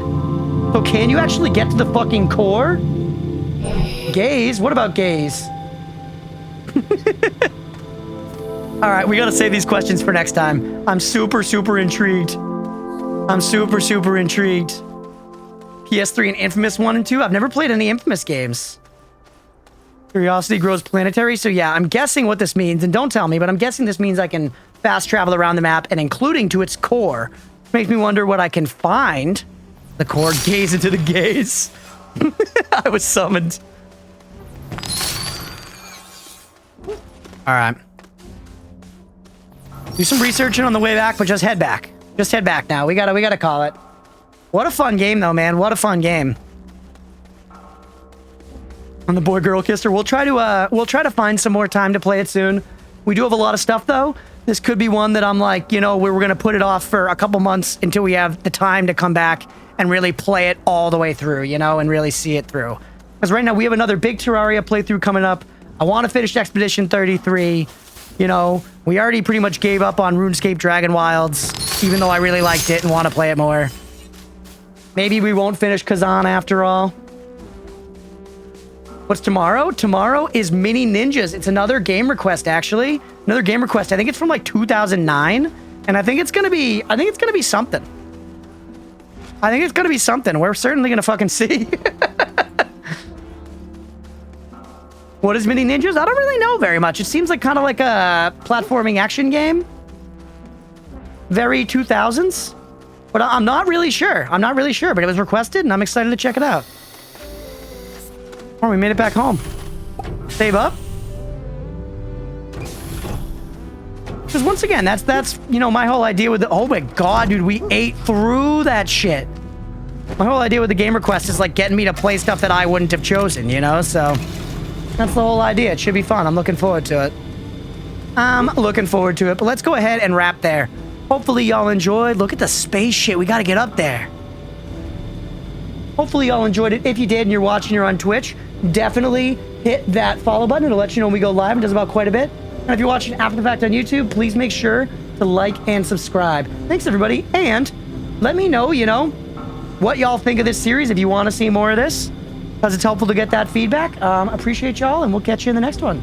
So can you actually get to the fucking core? Gaze? What about gaze? All right, we gotta save these questions for next time. I'm super, super intrigued. I'm super, super intrigued. PS3 and Infamous 1 and 2? I've never played any Infamous games. Curiosity grows planetary. So yeah, I'm guessing what this means, and don't tell me, but I'm guessing this means I can fast travel around the map and including to its core. Makes me wonder what I can find. The core, gaze into the gaze. I was summoned. All right. Do some researching on the way back, but just head back. Just head back now. We gotta call it. What a fun game though, man. What a fun game. On the boy girl kisser. We'll try to find some more time to play it soon. We do have a lot of stuff though. This could be one that I'm like, you know, we're gonna put it off for a couple months until we have the time to come back and really play it all the way through, you know, and really see it through. Because right now we have another big Terraria playthrough coming up. I want to finish Expedition 33. You know, we already pretty much gave up on RuneScape Dragon Wilds, even though I really liked it and want to play it more. Maybe we won't finish Kazan after all. What's tomorrow? Tomorrow is Mini Ninjas. It's another game request, actually. Another game request. I think it's from like 2009. And I think it's gonna be something. I think it's gonna be something. We're certainly gonna fucking see. What is Mini Ninjas? I don't really know very much. It seems like kind of like a platforming action game. Very 2000s. But I'm not really sure. I'm not really sure, but it was requested and I'm excited to check it out. Oh, we made it back home. Save up. Because once again, that's you know, my whole idea with the... Oh my god, dude, we ate through that shit. My whole idea with the game request is like getting me to play stuff that I wouldn't have chosen, you know? So that's the whole idea. It should be fun. I'm looking forward to it. But let's go ahead and wrap there. Hopefully y'all enjoyed. Look at the space shit. We got to get up there. Hopefully y'all enjoyed it. If you did and you're watching, you're on Twitch, definitely hit that follow button. It'll let you know when we go live. It does about quite a bit. And if you're watching after the fact on YouTube, please make sure to like and subscribe. Thanks, everybody. And let me know, what y'all think of this series if you want to see more of this, because it's helpful to get that feedback. Appreciate y'all, and we'll catch you in the next one.